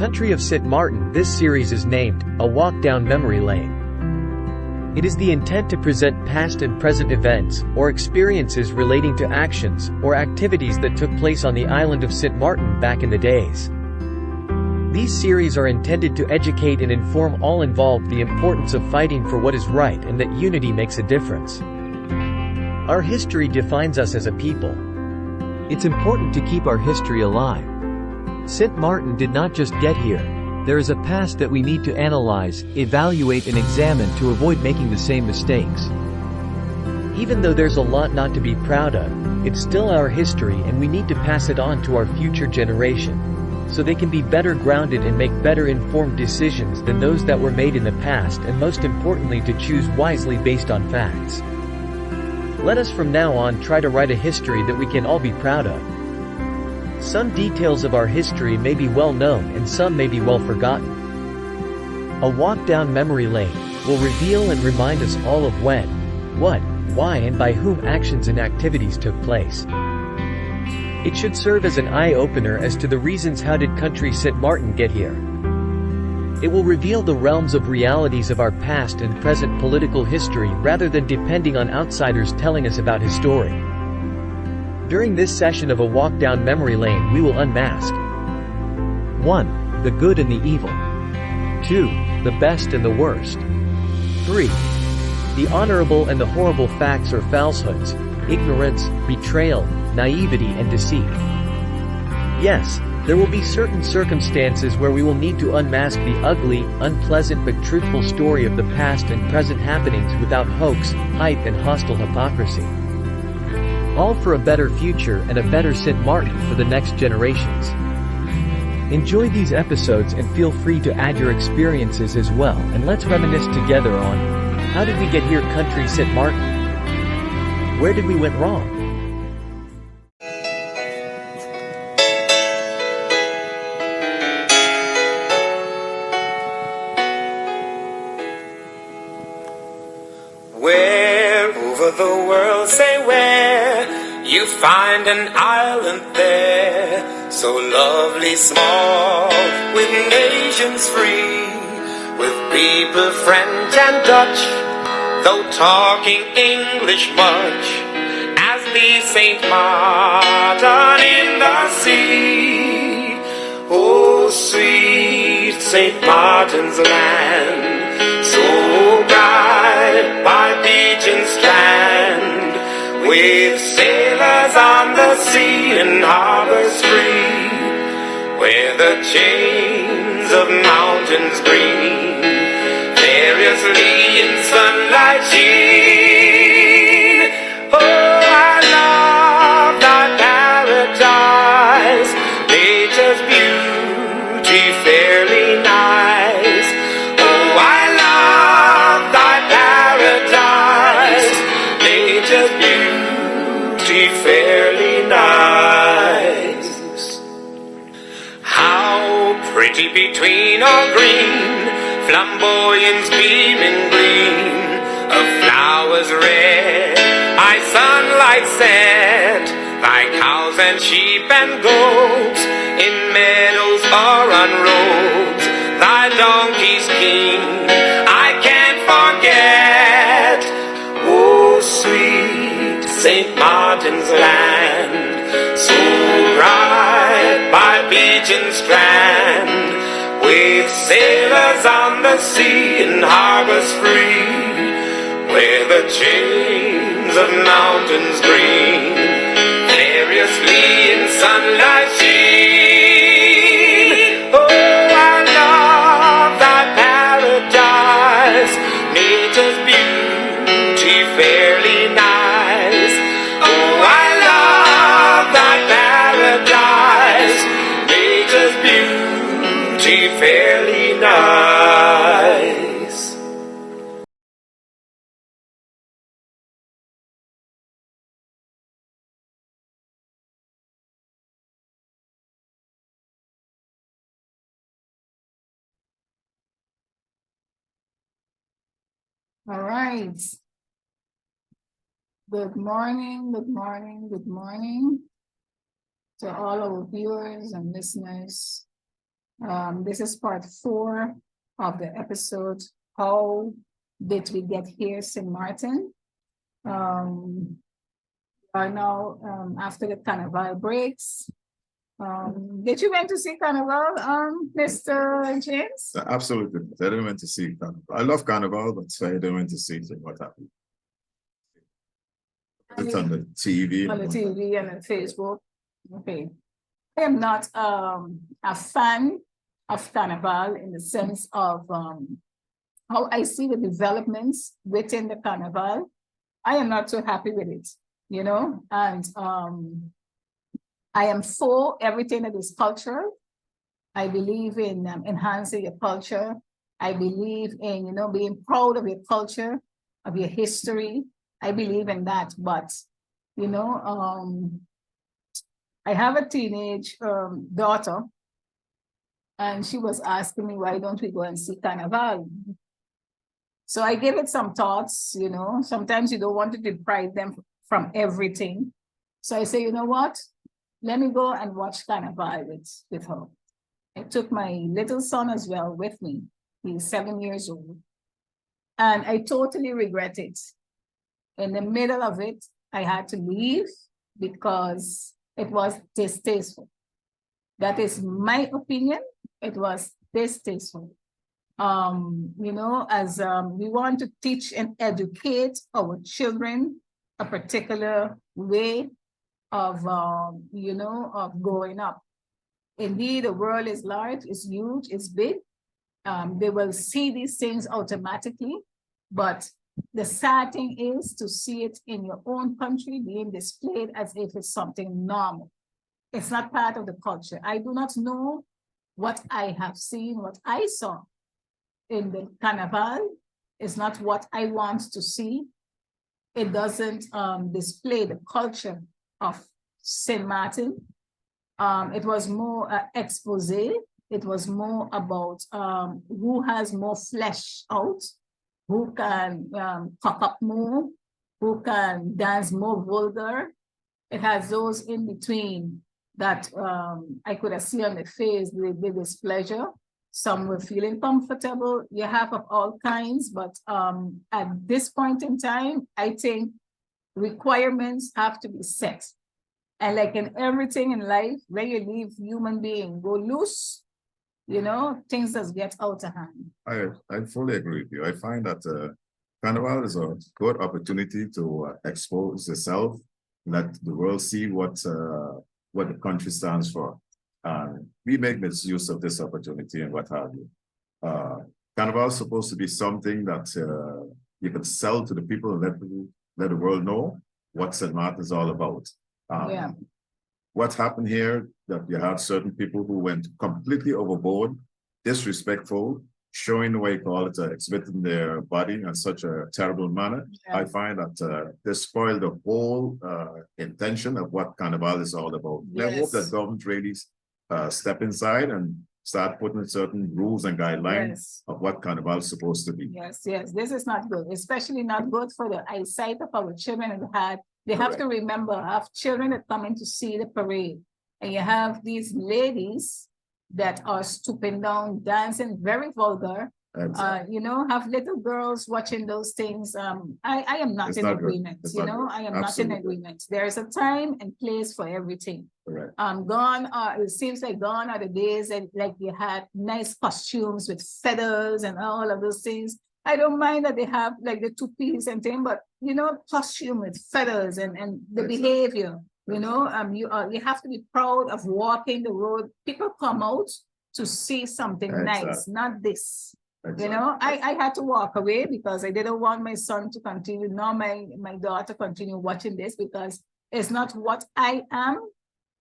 country of Sint Maarten, this series is named, A Walk Down Memory Lane. It is the intent to present past and present events, or experiences relating to actions, or activities that took place on the island of Sint Maarten back in the days. These series are intended to educate and inform all involved the importance of fighting for what is right and that unity makes a difference. Our history defines us as a people. It's important to keep our history alive. Sint Maarten did not just get here. There is a past that we need to analyze, evaluate and examine to avoid making the same mistakes. Even though there's a lot not to be proud of, it's still our history and we need to pass it on to our future generation, so they can be better grounded and make better informed decisions than those that were made in the past, and most importantly to choose wisely based on facts. Let us from now on try to write a history that we can all be proud of. Some details of our history may be well known and some may be well forgotten. A walk down memory lane will reveal and remind us all of when, what, why and by whom actions and activities took place. It should serve as an eye-opener as to the reasons how did country Sint Maarten get here. It will reveal the realms of realities of our past and present political history rather than depending on outsiders telling us about his story. During this session of A Walk Down Memory Lane we will unmask 1. The good and the evil. 2. The best and the worst. 3. The honorable and the horrible facts or falsehoods, ignorance, betrayal, naivety and deceit. Yes, there will be certain circumstances where we will need to unmask the ugly, unpleasant but truthful story of the past and present happenings without hoax, hype and hostile hypocrisy. All for a better future and a better Sint Maarten for the next generations. Enjoy these episodes and feel free to add your experiences as well, and let's reminisce together on how did we get here country Sint Maarten? Where did we went wrong? Where over the world, say where, you find an island there, so lovely small, with nations free, with people French and Dutch, though talking English much, as the Sint Maarten in the sea. Oh, sweet Sint Maarten's land, so bright by beach and strand, with sailors on the sea and harbors free, where the chains of mountains green variously in sunlight sheen. Oh, I love that paradise, nature's beauty fairly nice. Oh, I love that paradise, nature's beauty fairly nice. How pretty between all green, flamboyance beaming green, of flowers red, by sunlight set, thy cows and sheep and goats, in meadows or on roads, thy donkeys king, I can't forget. Oh, sweet Sint Maarten's land, so bright by beach and strand, with sailors on the sea and harbors free, where the chains of mountains green variously in sunlight sheen. Oh, I love that paradise, nature's beauty fairly nice. Oh, I love that paradise, nature's beauty fairly nice. All right. Good morning, good morning, good morning to all our viewers and listeners This is part 4 of the episode, How Did We Get Here, Sint Maarten? Are now after the Carnival breaks. Did you went to see Carnival, Mr. James? Absolutely. I didn't went to see Carnival. I love Carnival, but I didn't went to see it. What happened? It's on the TV. On the TV and on Facebook. Okay. I am not a fan of Carnival in the sense of how I see the developments within the Carnival. I am not so happy with it, you know, and I am for everything that is cultural. I believe in enhancing your culture. I believe in, you know, being proud of your culture, of your history. I believe in that, but, you know, I have a teenage daughter, and she was asking me, why don't we go and see Carnival? So I gave it some thoughts, you know, sometimes you don't want to deprive them from everything. So I say, you know what? Let me go and watch Carnival with her. I took my little son as well with me. He's 7 years old. And I totally regret it. In the middle of it, I had to leave because it was distasteful. That is my opinion. It was distasteful. You know, as we want to teach and educate our children a particular way of, you know, of growing up. Indeed, the world is large, it's huge, it's big. They will see these things automatically, but the sad thing is to see it in your own country being displayed as if it's something normal. It's not part of the culture. I do not know what I have seen, what I saw in the Carnival is not what I want to see. It doesn't display the culture of Sint Maarten. It was more expose. It was more about who has more flesh out, who can cock up more, who can dance more vulgar. It has those in between that I could have seen on the face the displeasure. Some were feeling comfortable. You have of all kinds, but at this point in time, I think requirements have to be set. And like in everything in life, when you leave human being go loose, you know, things just get out of hand. I fully agree with you. I find that Carnival is a good opportunity to expose yourself, let the world see what the country stands for. We make misuse of this opportunity and what have you. Carnival is supposed to be something that you can sell to the people and let the world know what St. Maarten is all about. What happened here, that you had certain people who went completely overboard, disrespectful, showing what you call it, exhibiting their body in such a terrible manner. I find that they spoiled the whole intention of what Carnival is all about. I hope that government really step inside and start putting certain rules and guidelines of what Carnival is supposed to be. Yes, this is not good, especially not good for the eyesight of our children. They have to remember, I have children that come in to see the parade, and you have these ladies that are stooping down, dancing, very vulgar. You know, have little girls watching those things. I am not in agreement, you know, I am not in agreement. There's a time and place for everything. It seems like gone are the days that like you had nice costumes with feathers and all of those things. I don't mind that they have like the two-piece and thing, but you know, costume with feathers and the behavior, you know, you have to be proud of walking the road. People come out to see something nice, not this. You know, I had to walk away because I didn't want my son to continue, nor my daughter continue watching this, because it's not what I am.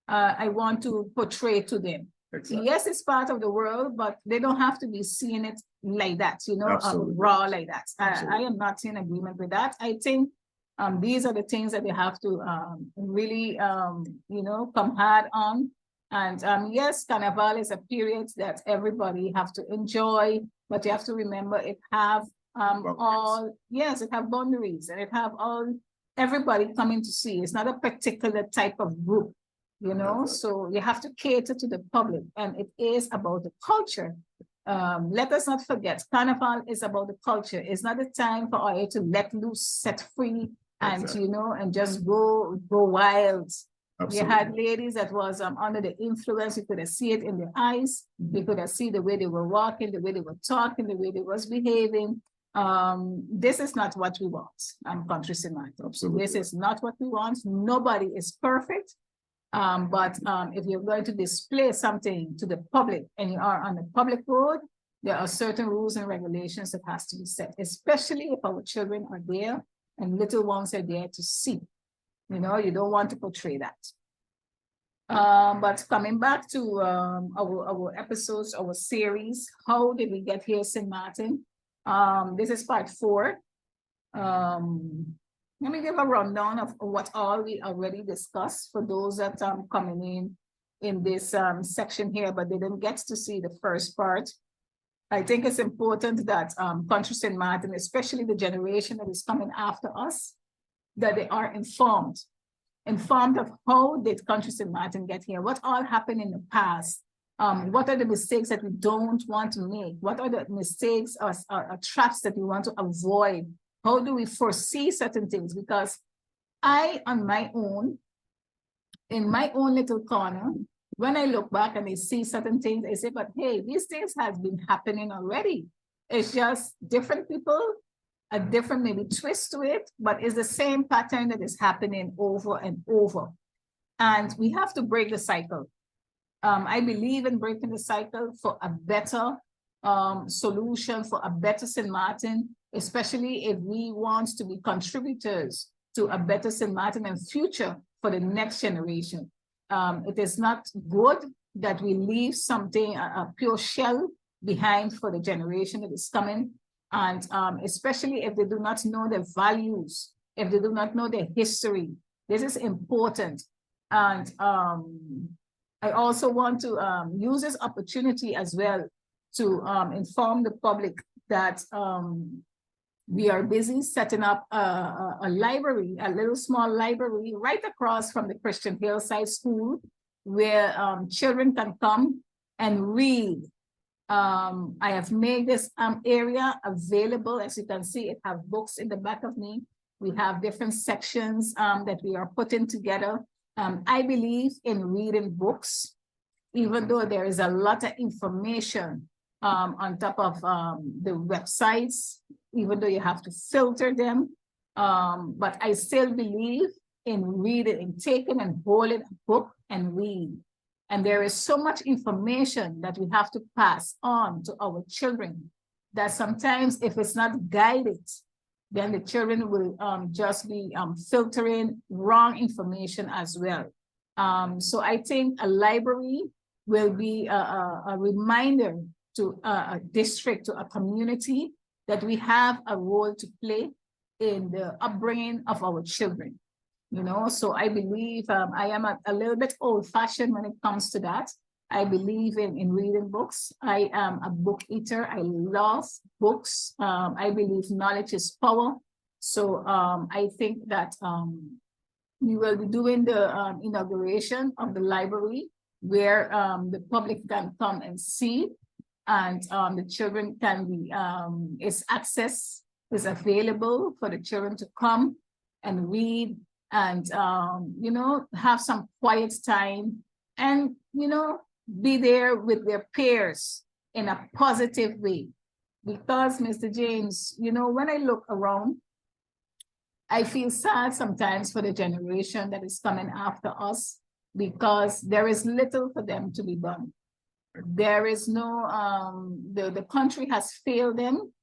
I want to portray to them. Yes, it's part of the world, but they don't have to be seeing it like that, you know, raw like that. I am not in agreement with that. I think these are the things that they have to really, you know, come hard on. And yes, Carnival is a period that everybody have to enjoy, but you have to remember it have it have boundaries, and it have everybody coming to see. It's not a particular type of group. you know, so you have to cater to the public, and it is about the culture. Let us not forget, Carnival is about the culture. It's not a time for you to let loose, set free, and Exactly. you know, and just go wild. You had Absolutely. ladies that was under the influence. You could have see it in their eyes. You could have seen the way they were walking, the way they were talking, the way they was behaving. This is not what we want. Country Sint Maarten. Absolutely. This is not what we want. Nobody is perfect. But if you're going to display something to the public and you are on the public road, there are certain rules and regulations that has to be set, especially if our children are there and little ones are there to see. You know, you don't want to portray that. But coming back to our episodes, our series, how did we get here, Sint Maarten? This is part 4. Let me give a rundown of what all we already discussed for those that are coming in this section here, but they didn't get to see the first part. I think it's important that Country Sint Maarten, especially the generation that is coming after us, that they are informed of how did Country Sint Maarten get here, what all happened in the past, what are the mistakes that we don't want to make, what are the mistakes or traps that we want to avoid, how do we foresee certain things? Because I, on my own, in my own little corner, when I look back and I see certain things, I say, but hey, these things has been happening already. It's just different people, a different maybe twist to it, but it's the same pattern that is happening over and over. And we have to break the cycle. I believe in breaking the cycle for a better solution, for a better Sint Maarten, especially if we want to be contributors to a better Sint Maarten and future for the next generation. It is not good that we leave something, a pure shell behind for the generation that is coming. And especially if they do not know their values, if they do not know their history, this is important. And I also want to use this opportunity as well to inform the public that we are busy setting up a library, a little small library right across from the Christian Hillside School, where children can come and read. I have made this area available. As you can see, it has books in the back of me. We have different sections that we are putting together. I believe in reading books, even though there is a lot of information on top of the websites, even though you have to filter them. But I still believe in reading, in taking and holding a book and read. And there is so much information that we have to pass on to our children that sometimes if it's not guided, then the children will just be filtering wrong information as well. So I think a library will be a reminder to a district, to a community, that we have a role to play in the upbringing of our children. You know, so I believe I am a little bit old-fashioned when it comes to that. I believe in reading books. I am a book eater. I love books. I believe knowledge is power. So I think that we will be doing the inauguration of the library where the public can come and see, and the children can be, its access is available for the children to come and read and, you know, have some quiet time and, you know, be there with their peers in a positive way. Because, Mr. James, you know, when I look around, I feel sad sometimes for the generation that is coming after us, because there is little for them to be done. There is no, the country has failed them,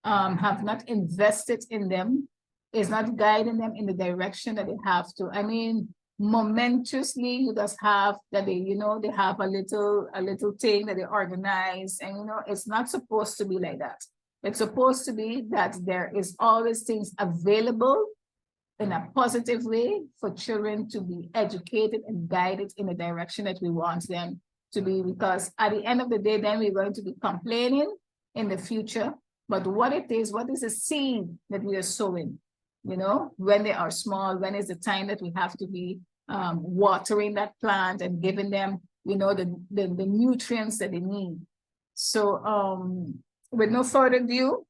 have not invested in them, is not guiding them in the direction that they have to. I mean, momentously, you just have that they, you know, they have a little thing that they organize, and you know, it's not supposed to be like that. It's supposed to be that there is always things available in a positive way for children to be educated and guided in the direction that we want them to be, because at the end of the day, then we're going to be complaining in the future. But what is the seed that we are sowing? You know, when they are small, when is the time that we have to be watering that plant and giving them, you know, the nutrients that they need. So with no further ado,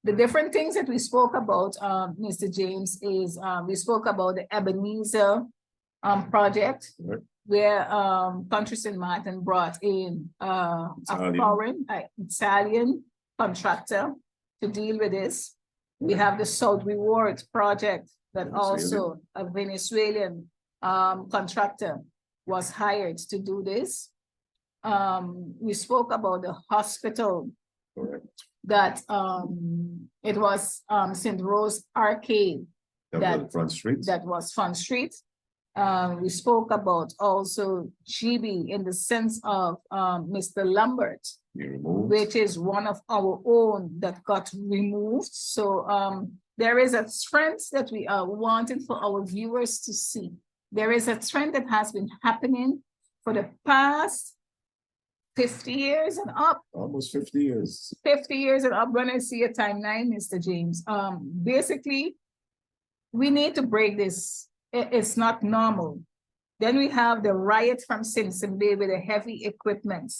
the different things that we spoke about, Mr. James, is we spoke about the Ebenezer project, Right. where country Sint Maarten brought in a foreign Italian contractor to deal with this. We have the South Reward project that also a Venezuelan contractor was hired to do this. We spoke about the hospital. Correct. That it was St. Rose Arcade That was Front Street. that was Front Street. We spoke about also GB in the sense of Mr. Lambert, which is one of our own that got removed. So there is a trend that we are wanting for our viewers to see. There is a trend that has been happening for the past 50 years and up. Almost 50 years. 50 years and up. When I see a timeline, Mr. James, basically, we need to break this. It's not normal. Then we have the riot from Simpson Bay with the heavy equipment,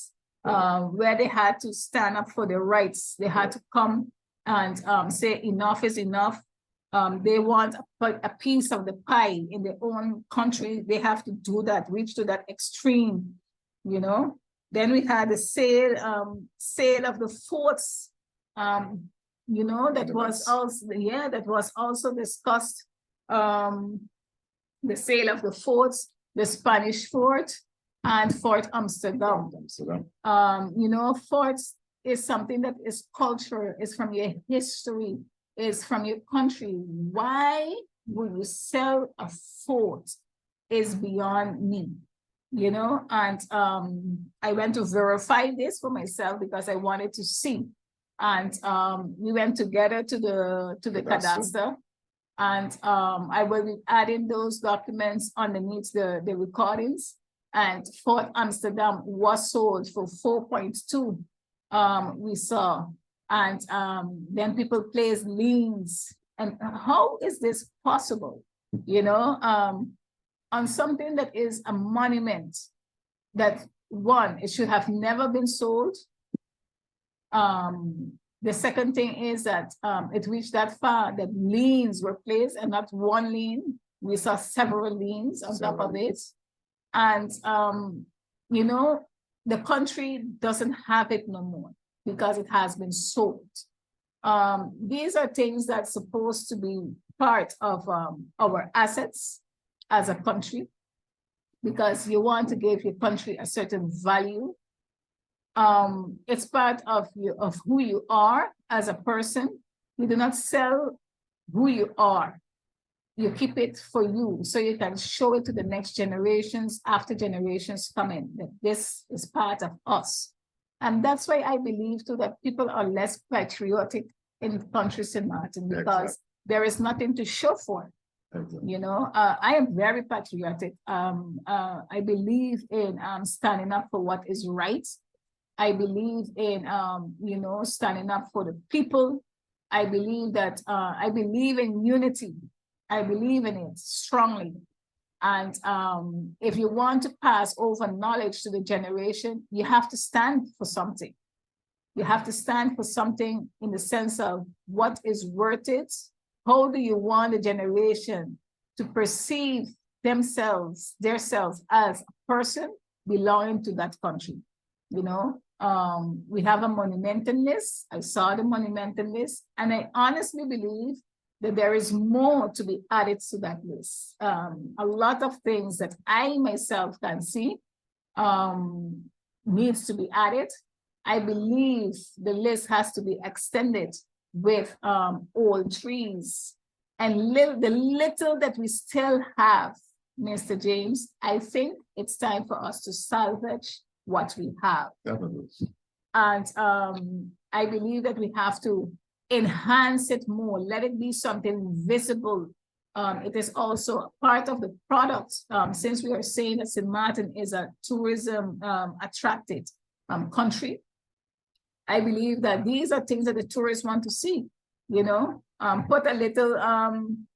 where they had to stand up for their rights. They had to come and say enough is enough. They want a piece of the pie in their own country. They have to do that, reach to that extreme, you know. Then we had the sale of the forts, you know, that was also discussed. The sale of the forts, the Spanish fort and Fort Amsterdam. You know, forts is something that is culture, is from your history, is from your country. Why would you sell a fort is beyond me. You know, and I went to verify this for myself because I wanted to see. And we went together to the cadastre, and I will be adding those documents underneath the recordings. And Fort Amsterdam was sold for 4.2. We saw, and then people place liens. And how is this possible? You know, on something that is a monument that, one, it should have never been sold. The second thing is that it reached that far that liens were placed, and not one lien. We saw several liens on top of it. And, you know, the country doesn't have it no more because it has been sold. These are things that's supposed to be part of our assets as a country, because you want to give your country a certain value. It's part of who you are as a person. You do not sell who you are. You keep it for you so you can show it to the next generations after generations come in, that this is part of us. And that's why I believe too that people are less patriotic in country Sint Maarten, because there is nothing to show for. You know, I am very patriotic. I believe in standing up for what is right. I believe in, you know, standing up for the people. I believe that, I believe in unity. I believe in it strongly. And if you want to pass over knowledge to the generation, you have to stand for something. You have to stand for something in the sense of what is worth it. How do you want the generation to perceive themselves as a person belonging to that country? You know, we have a monumental list. I saw the monumental list, and I honestly believe that there is more to be added to that list. A lot of things that I myself can see needs to be added. I believe the list has to be extended with old trees and the little that we still have, Mr. James. I think it's time for us to salvage what we have. Definitely. And I believe that we have to enhance it more, let it be something visible. It is also part of the product, since we are saying that Sint Maarten is a tourism attracted country. I believe that these are things that the tourists want to see, you know, put a little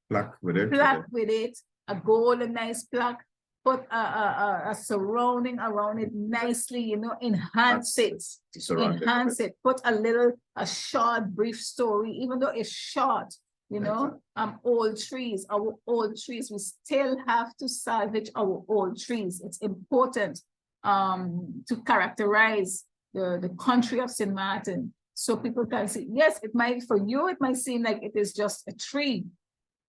plaque with it. Plaque with it, a golden nice plaque, put a surrounding around it nicely, you know, enhance it, enhance it, put a short, brief story, even though it's short, you know, old trees, our old trees, we still have to salvage our old trees. It's important to characterize the country of Sint Maarten, so people can see, yes, it might, for you, it might seem like it is just a tree,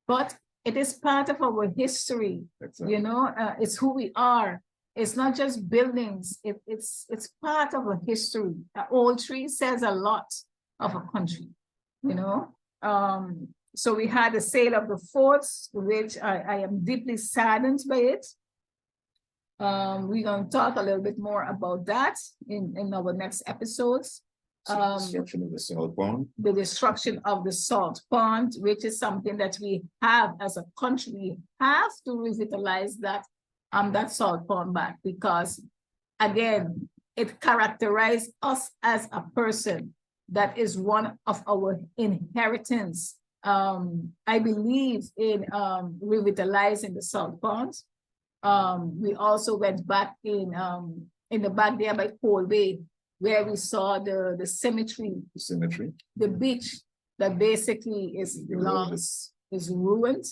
but it is part of our history, you know, it's who we are. It's not just buildings, it's part of a history. An old tree says a lot of a country, you know. So we had the sale of the forts, which I am deeply saddened by it. We're going to talk a little bit more about that in our next episodes. Destruction of the salt pond. The destruction of the salt pond, which is something that we have as a country. We have to revitalize that salt pond back, because again, it characterizes us as a person. That is one of our inheritance. I believe in revitalizing the salt ponds. We also went back in the back there by Coal Bay, where we saw the cemetery, the beach that basically is lost, is ruined.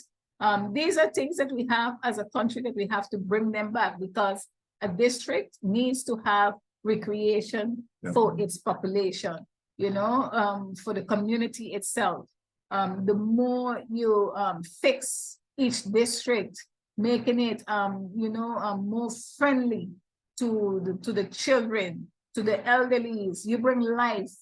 These are things that we have as a country that we have to bring them back, because a district needs to have recreation for its population, you know, for the community itself. The more you fix each district, making it, you know, more friendly to the children, to the elderlies, you bring life,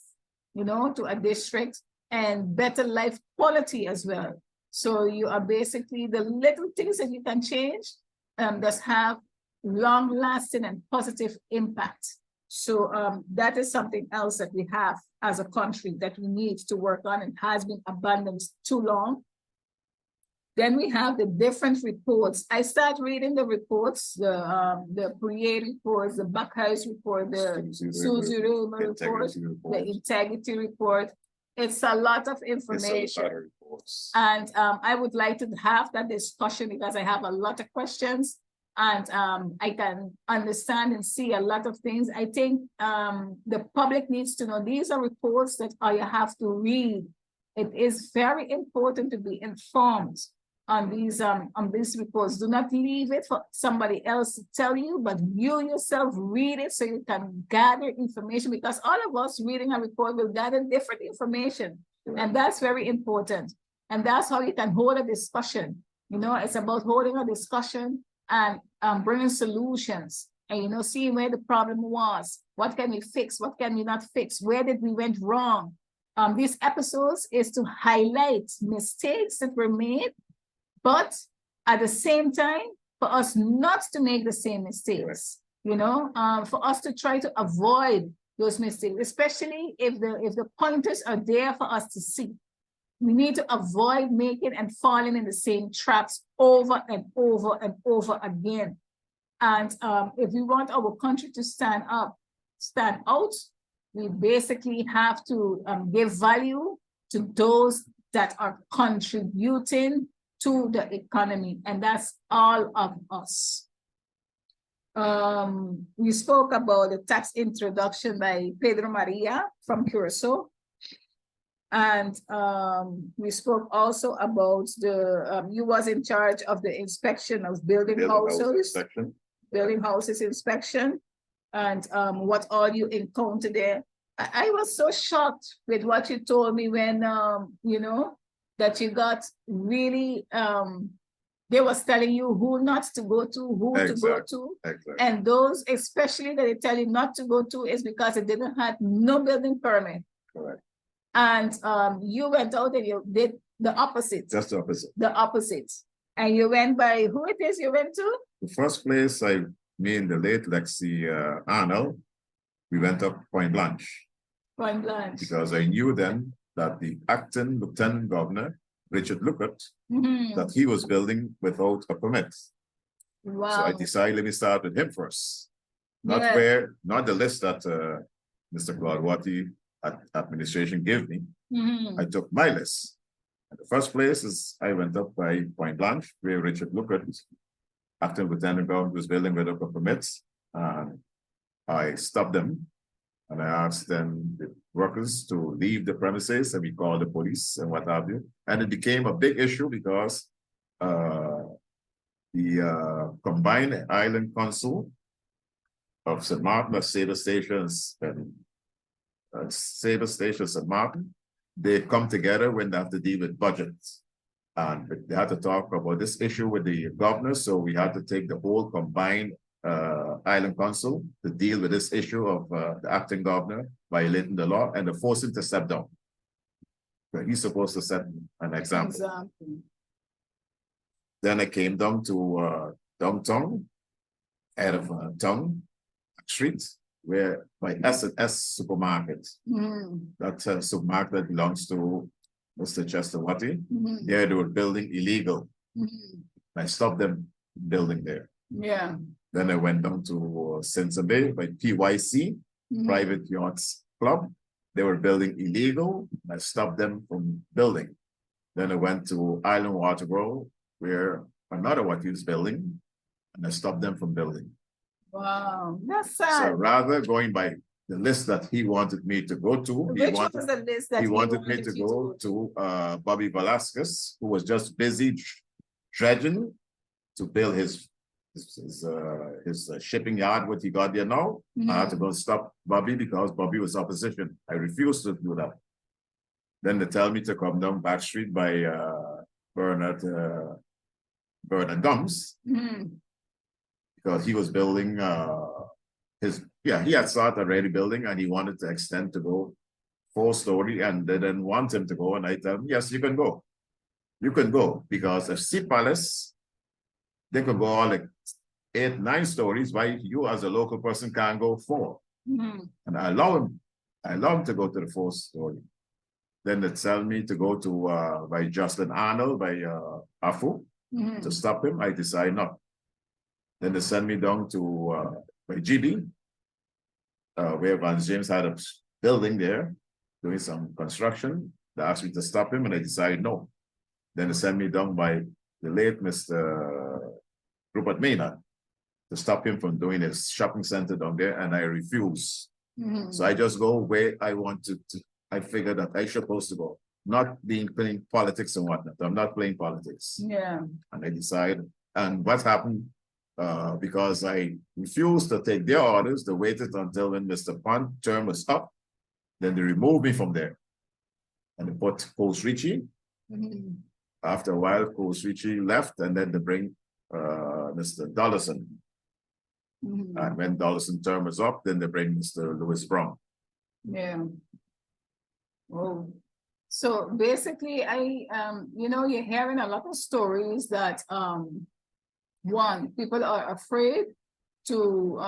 you know, to a district, and better life quality as well. So you are basically, the little things that you can change that have long lasting and positive impact. So that is something else that we have as a country that we need to work on, and has been abandoned too long. Then we have the different reports. I start reading the reports, the Prier reports, the Backhouse report, the Suzuru report, the integrity report. It's a lot of information. And I would like to have that discussion, because I have a lot of questions, and I can understand and see a lot of things. I think the public needs to know these are reports that you have to read. It is very important to be informed on these reports. Do not leave it for somebody else to tell you, but you yourself read it so you can gather information, because all of us reading a report will gather different information. And that's very important. And that's how you can hold a discussion. You know, it's about holding a discussion and bringing solutions, and, you know, seeing where the problem was. What can we fix? What can we not fix? Where did we went wrong? These episodes is to highlight mistakes that were made, but at the same time, for us not to make the same mistakes, you know, for us to try to avoid those mistakes, especially if the pointers are there for us to see. We need to avoid making and falling in the same traps over and over and over again. And if we want our country to stand out, we basically have to give value to those that are contributing to the economy, and that's all of us. We spoke about the tax introduction by Pedro Maria from Curacao. And we spoke also about you was in charge of the inspection of building houses inspection, and what all you encountered there. I was so shocked with what you told me when, you know, that you got really, they was telling you who not to go to, who to go to. And those especially that they tell you not to go to is because they didn't have no building permit. Correct. And you went out and you did the opposite. Just the opposite. The opposite. And you went by who it is you went to? The first place me and the late Lexi Arnold, we went up Point Blanche. Point Blanche. Because I knew then that the acting Lieutenant Governor, Richard Luckett, that he was building without a permit. Wow. So I decided, let me start with him first. Not the list that Mr. Claude Watty administration gave me. I took my list. The first place is I went up by Point Blanche, where Richard Lookert, acting lieutenant governor, was building without permits. And I stopped them and I asked them, the workers, to leave the premises, and we called the police and what have you. And it became a big issue because the combined island council of St. Maarten, of Sabre Stations and Sabre Station St. Maarten, they come together when they have to deal with budgets. And they had to talk about this issue with the governor, so we had to take the whole combined island council to deal with this issue of the acting governor violating the law and to force him to step down. So he's supposed to set an example. Exactly. Then I came down to downtown, out of town street, where by S&S supermarket, that supermarket that belongs to Mr. Chester Watty, there they were building illegal. I stopped them building there. Yeah. Then I went down to Sint Maarten by PYC, Private Yachts Club. They were building illegal. I stopped them from building. Then I went to Island Water World, where another Watty was building, and I stopped them from building. Wow, that's So sad. rather going by the list that he wanted me to go to, Which was the list that he wanted me to you go to Bobby Velasquez, who was just busy dredging to build his shipping yard, what he got there now. I had to go stop Bobby because Bobby was opposition. I refused to do that. Then they tell me to come down back street by Bernard Gums, because he was building he had started already building and he wanted to extend to go 4-story, and they didn't want him to go. And I tell him, yes, you can go. You can go, because the Sea Palace, they could go all like 8, 9 stories. Why you as a local person can't go 4? And I allow him to go to the 4th story. Then they tell me to go to by Jocelyn Arnold, by Afu, to stop him. I decide not. Then they send me down to by GB, where Van James had a building there, doing some construction. They asked me to stop him, and I decided no. Then they sent me down by the late Mr. Rupert Maynard to stop him from doing his shopping center down there, and I refuse. So I just go where I want to. I figure that I supposed to go, not playing politics and whatnot. I'm not playing politics. Yeah. And I decide. And what happened? Because I refused to take their orders, they waited until when Mr. Pond term was up, then they removed me from there. And they put Coach Ritchie. After a while, Coach Ritchie left, and then they bring Mr. Dollison. And when Dollison term was up, then they bring Mr. Lewis Brown. Yeah. Oh. So basically, you're hearing a lot of stories that one, people are afraid to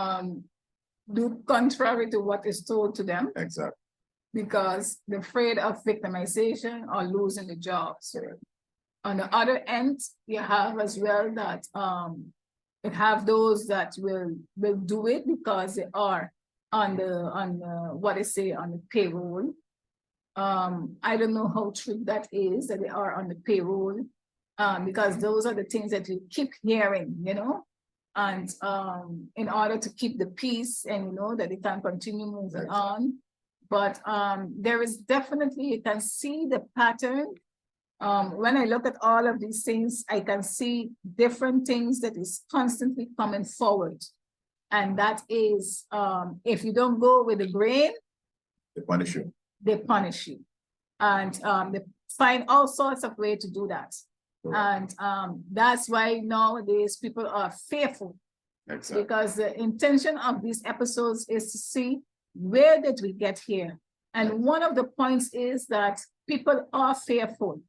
do contrary to what is told to them. Exactly. Because they're afraid of victimization or losing the jobs. On the other end, you have as well that you have those that will do it because they are on the payroll. I don't know how true that is, that they are on the payroll, because those are the things that you keep hearing, and in order to keep the peace and that they can continue moving on. But there is definitely, you can see the pattern. When I look at all of these things, I can see different things that is constantly coming forward. And that is, if you don't go with the grain, They punish you. They punish you. And they find all sorts of ways to do that. And that's why nowadays people are fearful. Exactly. Because the intention of these episodes is to see, where did we get here? And one of the points is that people are fearful.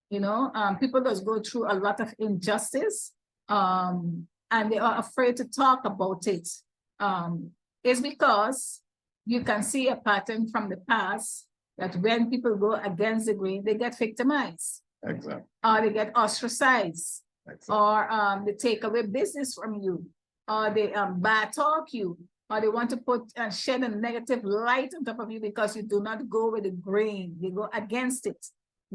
People just go through a lot of injustice, and they are afraid to talk about it. It's because you can see a pattern from the past that when people go against the grain, they get victimized. Exactly. Or they get ostracized. Exactly. Or they take away business from you. Or they bad talk you. Or they want to put and shed a negative light on top of you because you do not go with the grain. You go against it.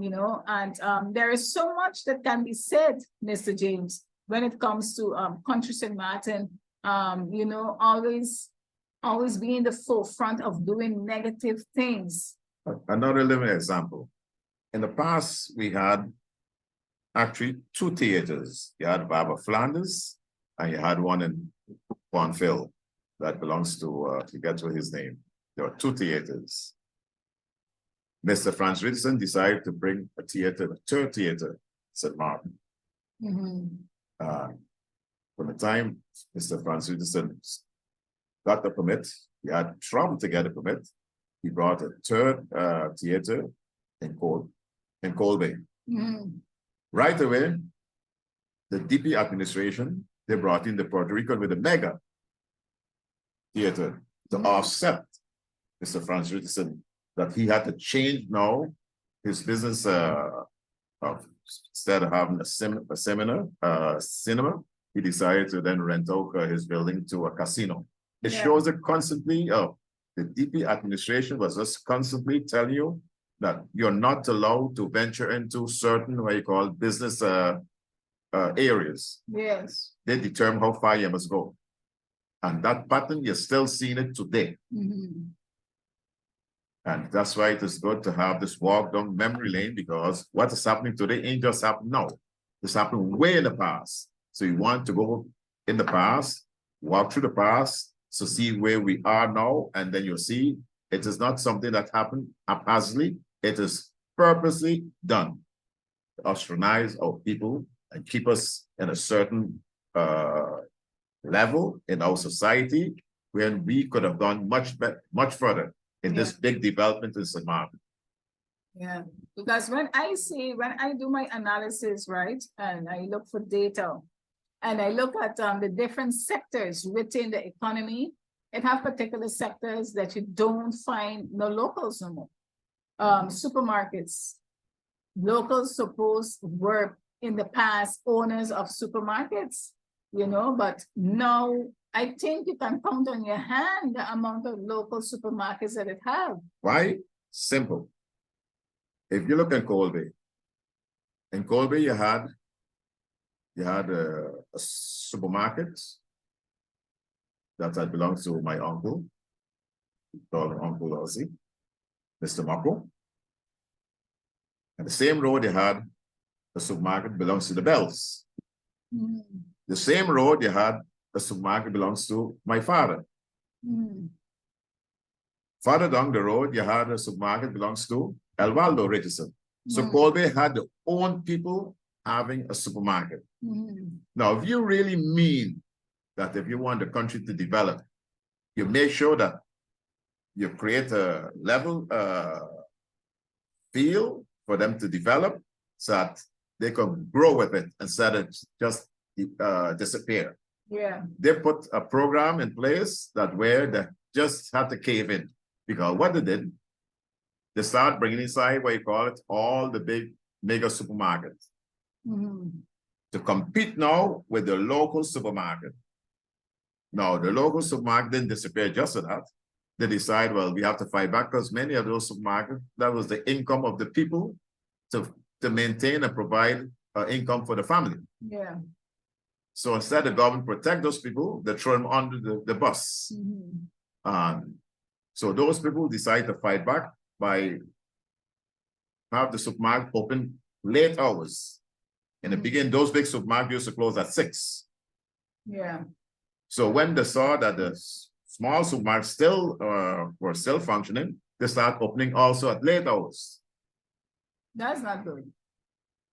you know, and there is so much that can be said, Mr. James, when it comes to country St. Maarten, you know, always be in the forefront of doing negative things. Another living example. In the past, we had actually two theaters. You had Barbara Flanders, and you had one in Bonfil that belongs to forget to his name. There were two theaters. Mr. Franz Richardson decided to bring a third theater, St. Maarten. From the time Mr. Franz Richardson got the permit, he had trouble to get a permit. He brought a third theater in Colby. Right away, the DP administration, they brought in the Puerto Rican with a mega theater to offset Mr. Franz Richardson, that he had to change now his business instead of having a cinema, he decided to then rent out his building to a casino. It shows that constantly, the DP administration was just constantly telling you that you're not allowed to venture into certain, what you call, business areas. Yes. They determine how far you must go. And that pattern, you're still seeing it today. And that's why it is good to have this walk down memory lane, because what is happening today ain't just happening now. It's happened way in the past. So you want to go in the past, walk through the past, to see where we are now, and then you'll see it is not something that happened haphazardly. It is purposely done to ostracize our people and keep us in a certain level in our society, when we could have gone much further in this big development in St. Maarten. Yeah, because when I do my analysis, right, and I look for data, and I look at the different sectors within the economy, it have particular sectors that you don't find no locals no more. Supermarkets, locals supposed were in the past owners of supermarkets, you know, but now I think you can count on your hand the amount of local supermarkets that it have. Why? Simple. If you look at Colby, in Colby you had a supermarket that had belonged to my uncle, called Uncle Ozzy, Mr. Mako. And the same road you had a supermarket belongs to the Bells. The same road you had a supermarket belongs to my father. Further down the road, you had a supermarket belongs to El Waldo Richardson. So Colby had their own people having a supermarket. Now, if you really mean that if you want the country to develop, you make sure that you create a level field for them to develop so that they can grow with it instead of just disappear. Yeah. They put a program in place that where they just had to cave in, because what they did, they start bringing inside what you call it, all the big mega supermarkets to compete now with the local supermarket. Now, the local supermarket didn't disappear just for that. They decide, well, we have to fight back, because many of those supermarkets, that was the income of the people to maintain and provide income for the family. Yeah. So instead the government protect those people, they throw them under the bus. So those people decide to fight back by have the supermarket open late hours. In the beginning, those big supermarkets used to close at 6. Yeah. So when they saw that the small supermarkets still were still functioning, they start opening also at late hours. That's not good.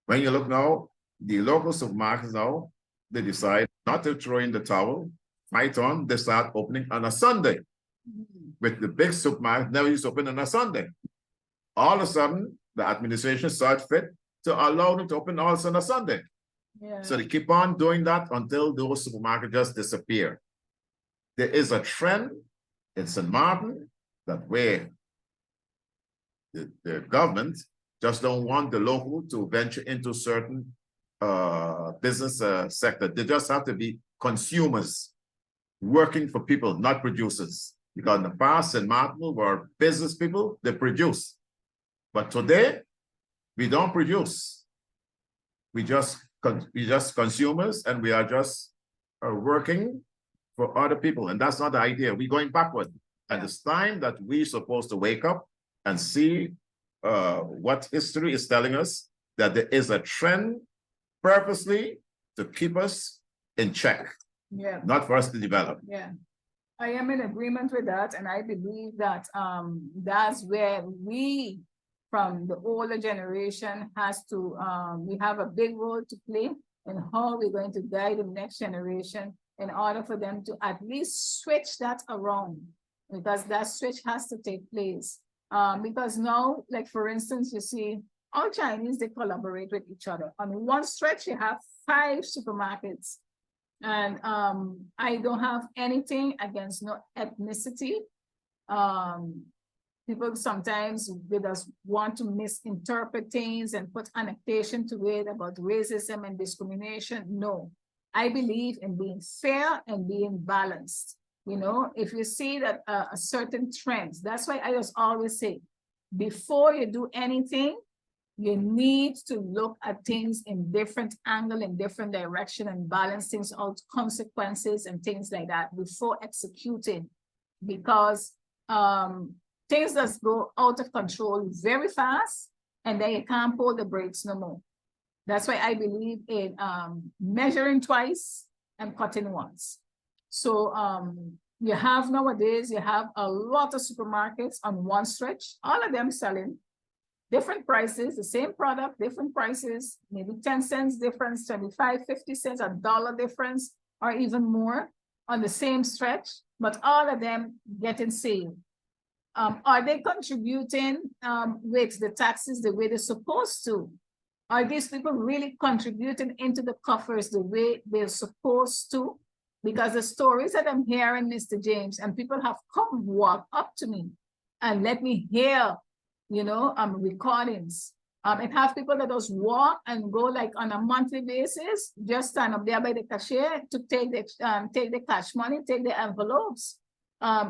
When you look now, the local supermarkets now, they decide not to throw in the towel, fight on, they start opening on a Sunday. With the big supermarket never used to open on a Sunday. All of a sudden, the administration saw fit to allow them to open also on a Sunday. Yeah. So they keep on doing that until those supermarkets just disappear. There is a trend in St. Maarten that where the government just don't want the local to venture into certain business sector. They just have to be consumers working for people, not producers. Because in the past, St. Maarten were business people, they produce. But today, We don't produce. We just consumers, and we are just working for other people. And that's not the idea. We're going backward. And it's time that we're supposed to wake up and see what history is telling us, that there is a trend purposely to keep us in check, not for us to develop. Yeah, I am in agreement with that, and I believe that that's where we, from the older generation, has to we have a big role to play in how we're going to guide the next generation in order for them to at least switch that around, because that switch has to take place. Because now, like for instance, you see, all Chinese, they collaborate with each other. On one stretch, you have 5 supermarkets. And I don't have anything against no ethnicity. People sometimes they just want to misinterpret things and put annotation to it about racism and discrimination. No, I believe in being fair and being balanced. You know, if you see that a certain trends, that's why I just always say, before you do anything, you need to look at things in different angle, in different direction, and balance things out, consequences and things like that before executing, because things just go out of control very fast, and then you can't pull the brakes no more. That's why I believe in measuring twice and cutting once. So you have nowadays, you have a lot of supermarkets on one stretch, all of them selling different prices, the same product, different prices, maybe 10 cents difference, 25, 50 cents, $1 difference, or even more on the same stretch, but all of them getting sale. Are they contributing with the taxes the way they're supposed to? Are these people really contributing into the coffers the way they're supposed to? Because the stories that I'm hearing, Mr. James, and people have come walk up to me and let me hear, you know, recordings. And have people that just walk and go like on a monthly basis, just stand up there by the cashier to take the cash money, take the envelopes.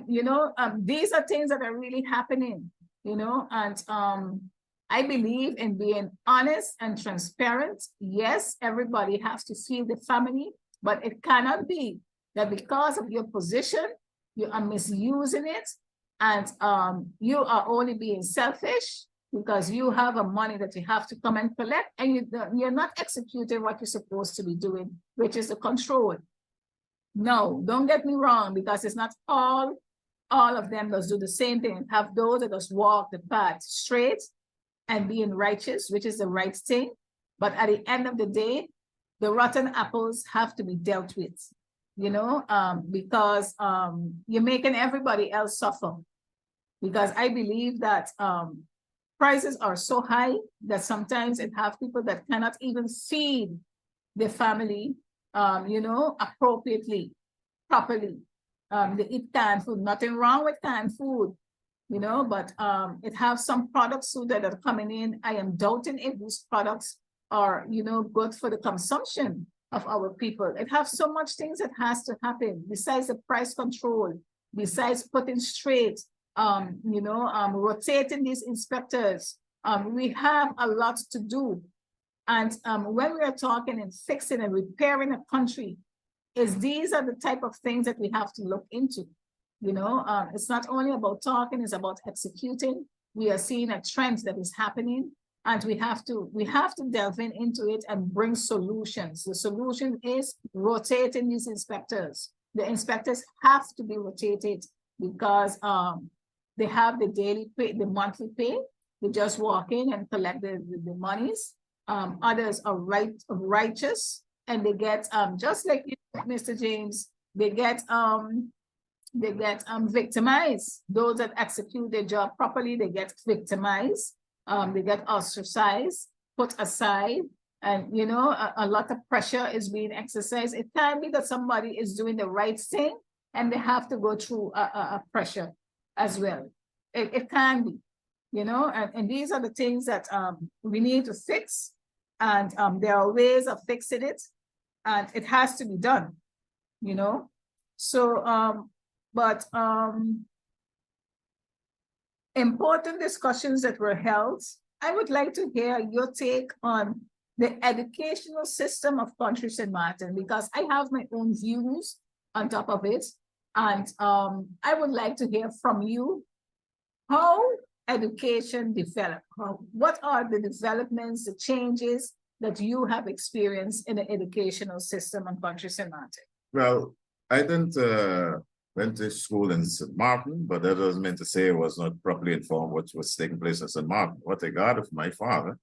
You know, these are things that are really happening, you know, and I believe in being honest and transparent. Yes, everybody has to feed the family, but it cannot be that because of your position, you are misusing it, and you are only being selfish because you have a money that you have to come and collect, and you're not executing what you're supposed to be doing, which is the control. No, don't get me wrong, because it's not all of them that do the same thing. Have those that just walk the path straight and being righteous, which is the right thing. But at the end of the day, the rotten apples have to be dealt with, you know, because you're making everybody else suffer. Because I believe that prices are so high that sometimes it have people that cannot even feed their family, you know, appropriately, properly. They eat canned food, nothing wrong with canned food, you know, but it have some products too that are coming in. I am doubting if these products are, you know, good for the consumption of our people. It have so much things that has to happen besides the price control, besides putting straight, you know, rotating these inspectors. We have a lot to do. And when we are talking and fixing and repairing a country, these are the type of things that we have to look into. You know, it's not only about talking, it's about executing. We are seeing a trend that is happening, and we have to delve into it and bring solutions. The solution is rotating these inspectors. The inspectors have to be rotated because they have the daily pay, the monthly pay. They just walk in and collect the monies. Others are righteous, and they get just like you, Mr. James, they get victimized. Those that execute their job properly, they get victimized. They get ostracized, put aside, and you know, a lot of pressure is being exercised. It can be that somebody is doing the right thing and they have to go through a pressure as well. It can be, you know, and these are the things that we need to fix, and there are ways of fixing it, and it has to be done, you know. So important discussions that were held I would like to hear your take on the educational system of country St. Maarten, because I have my own views on top of it. And I would like to hear from you how education developed. What are the developments, the changes that you have experienced in the educational system on country St. Maarten? Well, I didn't went to school in St. Maarten, but that doesn't mean to say I was not properly informed what was taking place in St. Maarten. What I got of my father,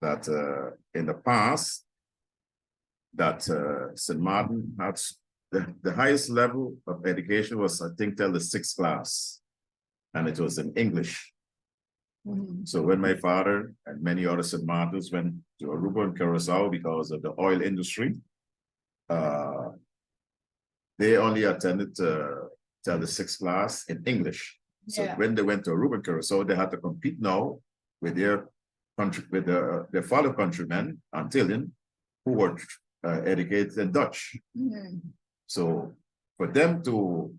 that in the past, that St. Maarten had the highest level of education was, I think, till the 6th class, and it was in English. So when my father and many other St. Martins went to Aruba and Curacao because of the oil industry, they only attended till the 6th class in English. So when they went to Aruba and Curacao, they had to compete now with their country, with their fellow countrymen, Antillean, who were educated in Dutch. So for them to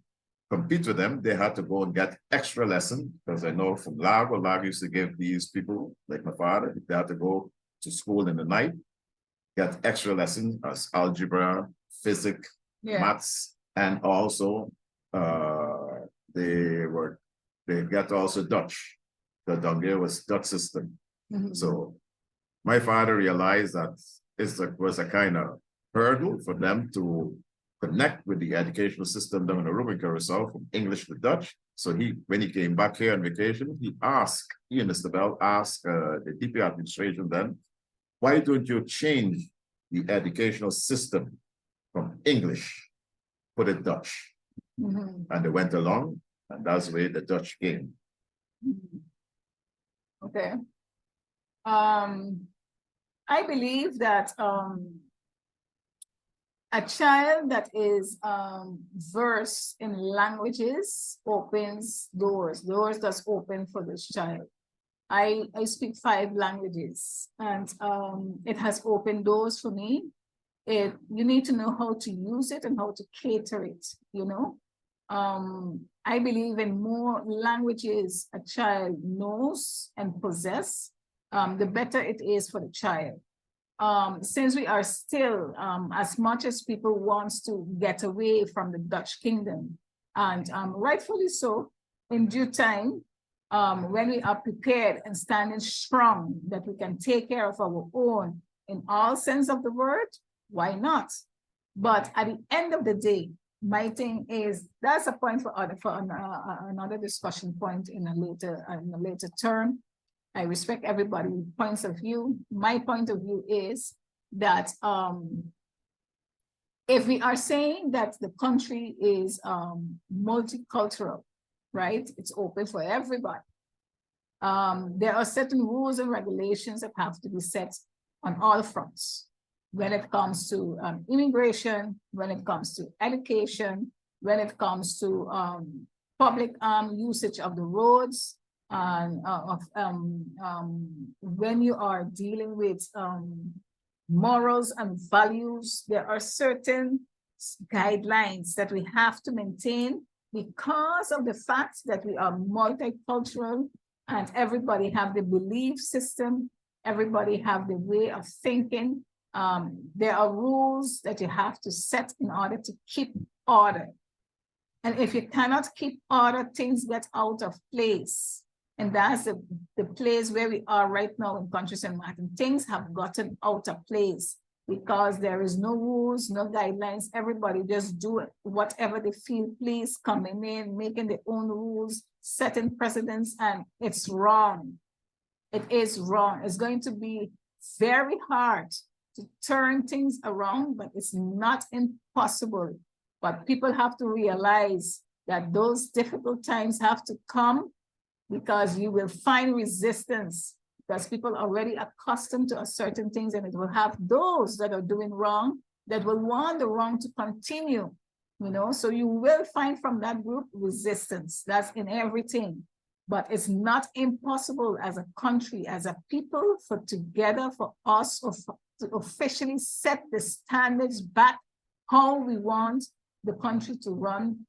compete with them, they had to go and get extra lesson, because I know from Lago used to give these people, like my father, they had to go to school in the night, get extra lessons as algebra, physics, maths, and also they got also Dutch. The Donge was Dutch system. So my father realized that it was a kind of hurdle for them to connect with the educational system down in Aruba and Curacao from English to Dutch. So when he came back here on vacation, he and Mr. Bell asked the DP administration then, why don't you change the educational system from English, put it Dutch? And they went along, and that's the way the Dutch came. Okay. I believe that a child that is versed in languages opens doors. Doors that's open for this child. I speak 5 languages, and it has opened doors for me. You need to know how to use it and how to cater it, you know. I believe in more languages a child knows and possess, the better it is for the child. Since we are still, as much as people want to get away from the Dutch kingdom, and rightfully so, in due time, when we are prepared and standing strong, that we can take care of our own in all sense of the word, why not? But at the end of the day, my thing is, that's a point for another discussion point in a later term. I respect everybody's points of view. My point of view is that if we are saying that the country is multicultural, right? It's open for everybody. There are certain rules and regulations that have to be set on all fronts when it comes to immigration, when it comes to education, when it comes to public usage of the roads, and when you are dealing with morals and values, there are certain guidelines that we have to maintain because of the fact that we are multicultural and everybody have the belief system, everybody have the way of thinking. There are rules that you have to set in order to keep order. And if you cannot keep order, things get out of place. And that's the place where we are right now in country St. Maarten. Things have gotten out of place because there is no rules, no guidelines. Everybody just do whatever they feel please, coming in, making their own rules, setting precedents, and it's wrong. It is wrong. It's going to be very hard to turn things around, but it's not impossible. But people have to realize that those difficult times have to come, because you will find resistance, because people are already accustomed to certain things, and it will have those that are doing wrong that will want the wrong to continue, you know. So you will find from that group resistance. That's in everything. But it's not impossible as a country, as a people, for us to officially set the standards back, how we want the country to run,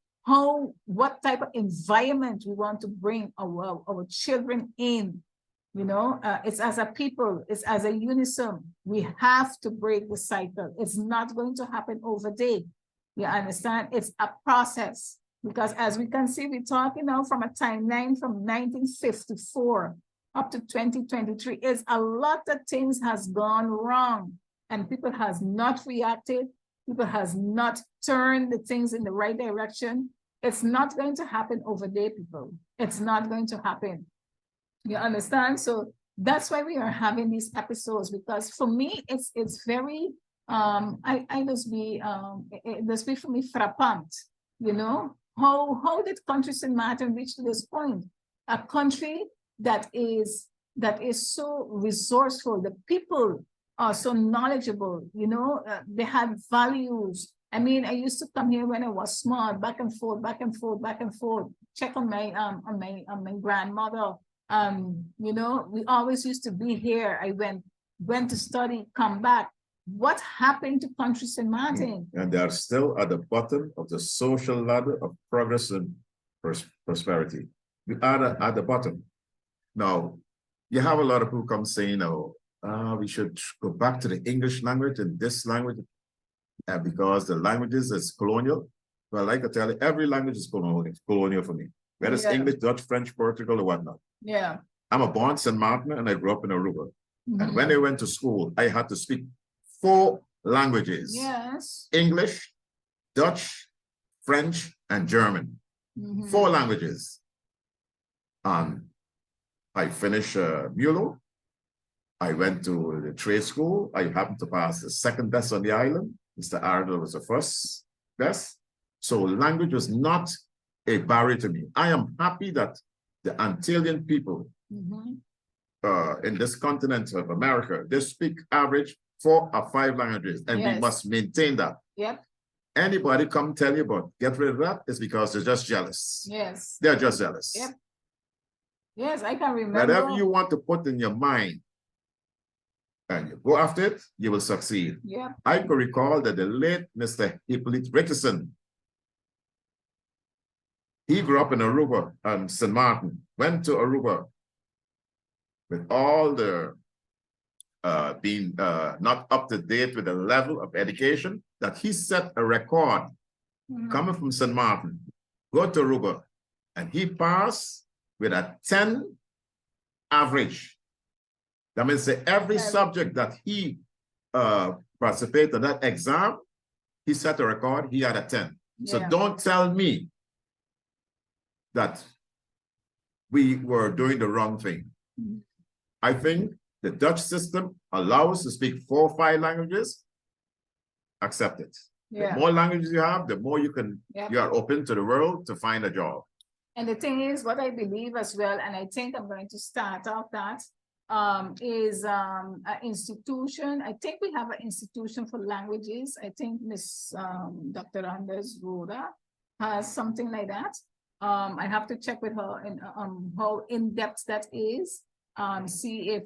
what type of environment we want to bring our children in. You know, it's as a people, it's as a unison. We have to break the cycle. It's not going to happen overnight. You understand? It's a process. Because as we can see, we're talking now from a timeline from 1954 up to 2023. It's a lot of things has gone wrong and people has not reacted. People has not turned the things in the right direction. It's not going to happen overnight, people. It's not going to happen. You understand? So that's why we are having these episodes, because for me, it's very I just be it just be for me frappant, you know, how did country St. Maarten reach to this point? A country that is so resourceful, the people are so knowledgeable, you know, they have values. I mean, I used to come here when I was small, back and forth, back and forth, back and forth, check on my grandmother. You know, we always used to be here. I went to study, come back. What happened to country St. Maarten? And they are still at the bottom of the social ladder of progress and prosperity. We are at the bottom. Now, you have a lot of people come saying, oh, we should go back to the English language and this language because the languages is colonial. Well, like I tell you, every language is colonial for me. Whether it's English, Dutch, French, Portugal, or whatnot. Yeah. I'm a born St. Maarten and I grew up in Aruba. Mm-hmm. And when I went to school, I had to speak 4 languages. Yes. English, Dutch, French, and German. Mm-hmm. 4 languages. I finished Mulo. I went to the trade school. I happened to pass the 2nd best on the island. Mr. Ardell was the 1st best. So language was not a barrier to me. I am happy that the Antillean people in this continent of America, they speak average 4 or 5 languages, and we must maintain that. Yep. Anybody come tell you about get rid of that is because they're just jealous. Yes. They're just jealous. Yep. Yes, I can remember. Whatever you want to put in your mind and you go after it, you will succeed. Yeah. I can recall that the late Mr. Hippolyte Richardson, he grew up in Aruba and St. Maarten, went to Aruba with all the being not up to date with the level of education, that he set a record coming from St. Maarten, go to Aruba, and he passed with a 10 average. That means that every subject that he participated in that exam, he set a record, he had a 10. Yeah. So don't tell me that we were doing the wrong thing. I think the Dutch system allows us to speak 4 or 5 languages, accept it. Yeah. The more languages you have, the more you can, you are open to the world to find a job. And the thing is, what I believe as well, and I think I'm going to start off that, is an institution. I think we have an institution for languages. I think Miss Dr. Anders Roda has something like that. I have to check with her and how in-depth that is. See if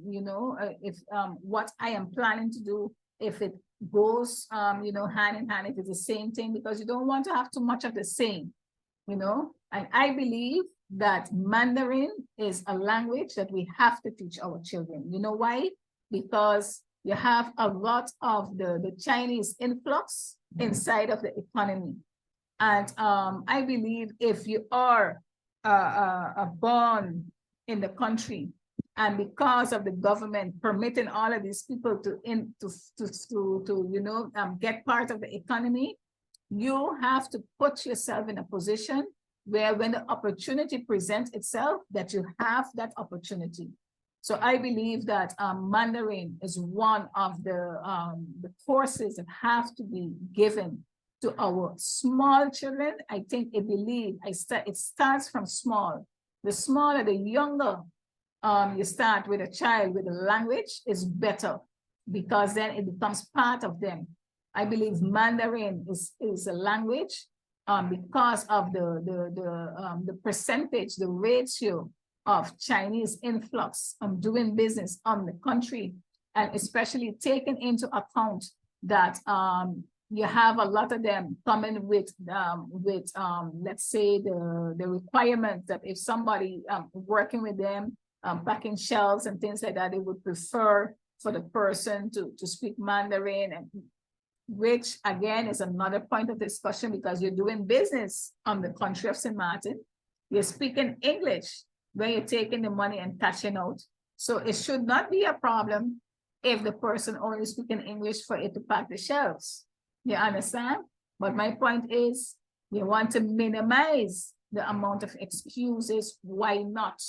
you know, if what I am planning to do, if it goes you know, hand in hand, if it's the same thing, because you don't want to have too much of the same, you know. And I believe that Mandarin is a language that we have to teach our children. You know why? Because you have a lot of the Chinese influx inside of the economy. And I believe if you are born in the country, and because of the government permitting all of these people to you know, get part of the economy, you have to put yourself in a position where when the opportunity presents itself, that you have that opportunity. So I believe that Mandarin is one of the courses that have to be given to our small children. I think it starts from small. The smaller, the younger you start with a child with a language is better, because then it becomes part of them. I believe Mandarin is a language because of the percentage, the ratio of Chinese influx doing business on the country, and especially taking into account that you have a lot of them coming with let's say the requirement that if somebody working with them packing shelves and things like that, they would prefer for the person to speak Mandarin, and which again is another point of discussion, because you're doing business on the country of St. Maarten. You're speaking English when you're taking the money and cashing out. So it should not be a problem if the person only speaking English for it to pack the shelves. You understand? But my point is, you want to minimize the amount of excuses. Why not?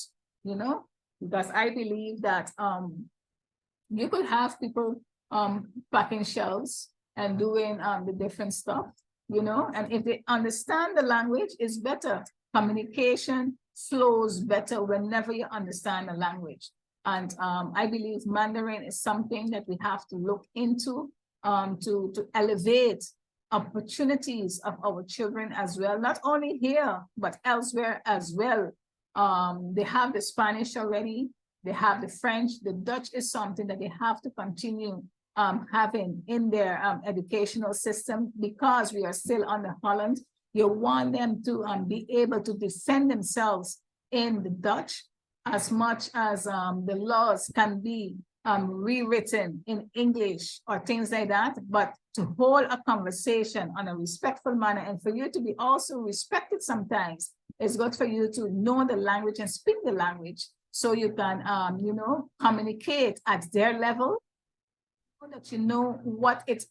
You know, because I believe that you could have people packing shelves and doing the different stuff, you know, and if they understand the language, it's better. Communication flows better whenever you understand the language. And I believe Mandarin is something that we have to look into to elevate opportunities of our children as well, not only here, but elsewhere as well. They have the Spanish already, they have the French, the Dutch is something that they have to continue having in their educational system, because we are still under Holland. You want them to be able to defend themselves in the Dutch as much as the laws can be rewritten in English or things like that, but to hold a conversation on a respectful manner, and for you to be also respected sometimes, it's good for you to know the language and speak the language, so you can, you know, communicate at their level, so that you know what it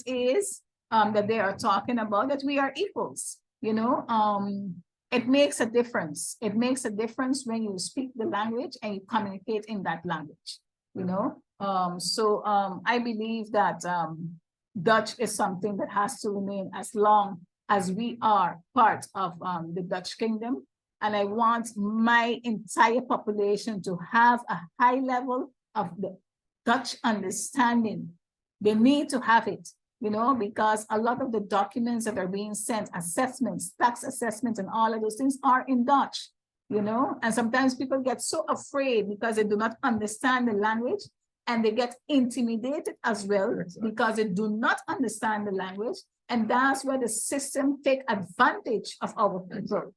is that they are talking about, that we are equals, you know. It makes a difference. It makes a difference when you speak the language and you communicate in that language, you know. I believe that Dutch is something that has to remain as long as we are part of the Dutch kingdom. And I want my entire population to have a high level of the Dutch understanding. They need to have it, you know, because a lot of the documents that are being sent, assessments, tax assessments, and all of those things are in Dutch, you know. And sometimes people get so afraid because they do not understand the language, and they get intimidated as well because they do not understand the language. And that's where the system take advantage of our people.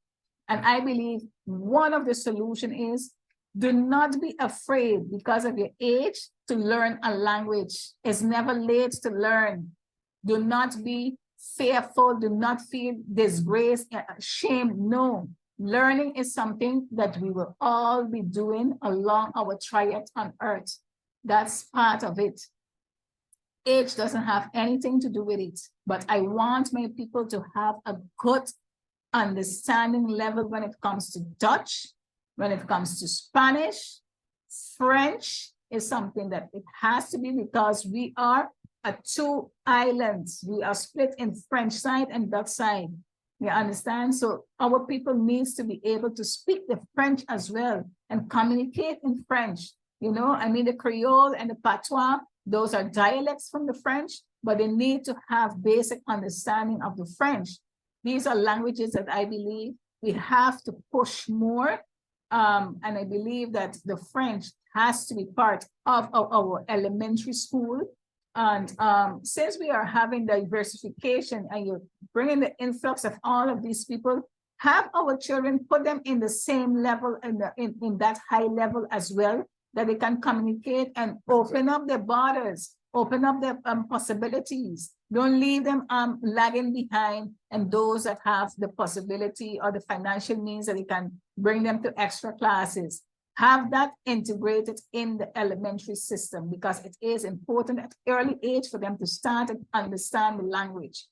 And I believe one of the solution is, do not be afraid because of your age to learn a language. It's never late to learn. Do not be fearful. Do not feel disgrace, shame. No, learning is something that we will all be doing along our triad on earth. That's part of it. Age doesn't have anything to do with it, but I want my people to have a good understanding level when it comes to Dutch, when it comes to Spanish. French is something that it has to be, because we are two islands. We are split in French side and Dutch side. You understand? So our people needs to be able to speak the French as well and communicate in French. You know, I mean, the Creole and the Patois, those are dialects from the French, but they need to have basic understanding of the French. These are languages that I believe we have to push more. And I believe that the French has to be part of our elementary school. And since we are having diversification and you're bringing the influx of all of these people, have our children, put them in the same level, in that high level as well, that they can communicate and open up their borders, open up their possibilities. Don't leave them lagging behind, and those that have the possibility or the financial means that they can bring them to extra classes. Have that integrated in the elementary system, because it is important at early age for them to start and understand the language.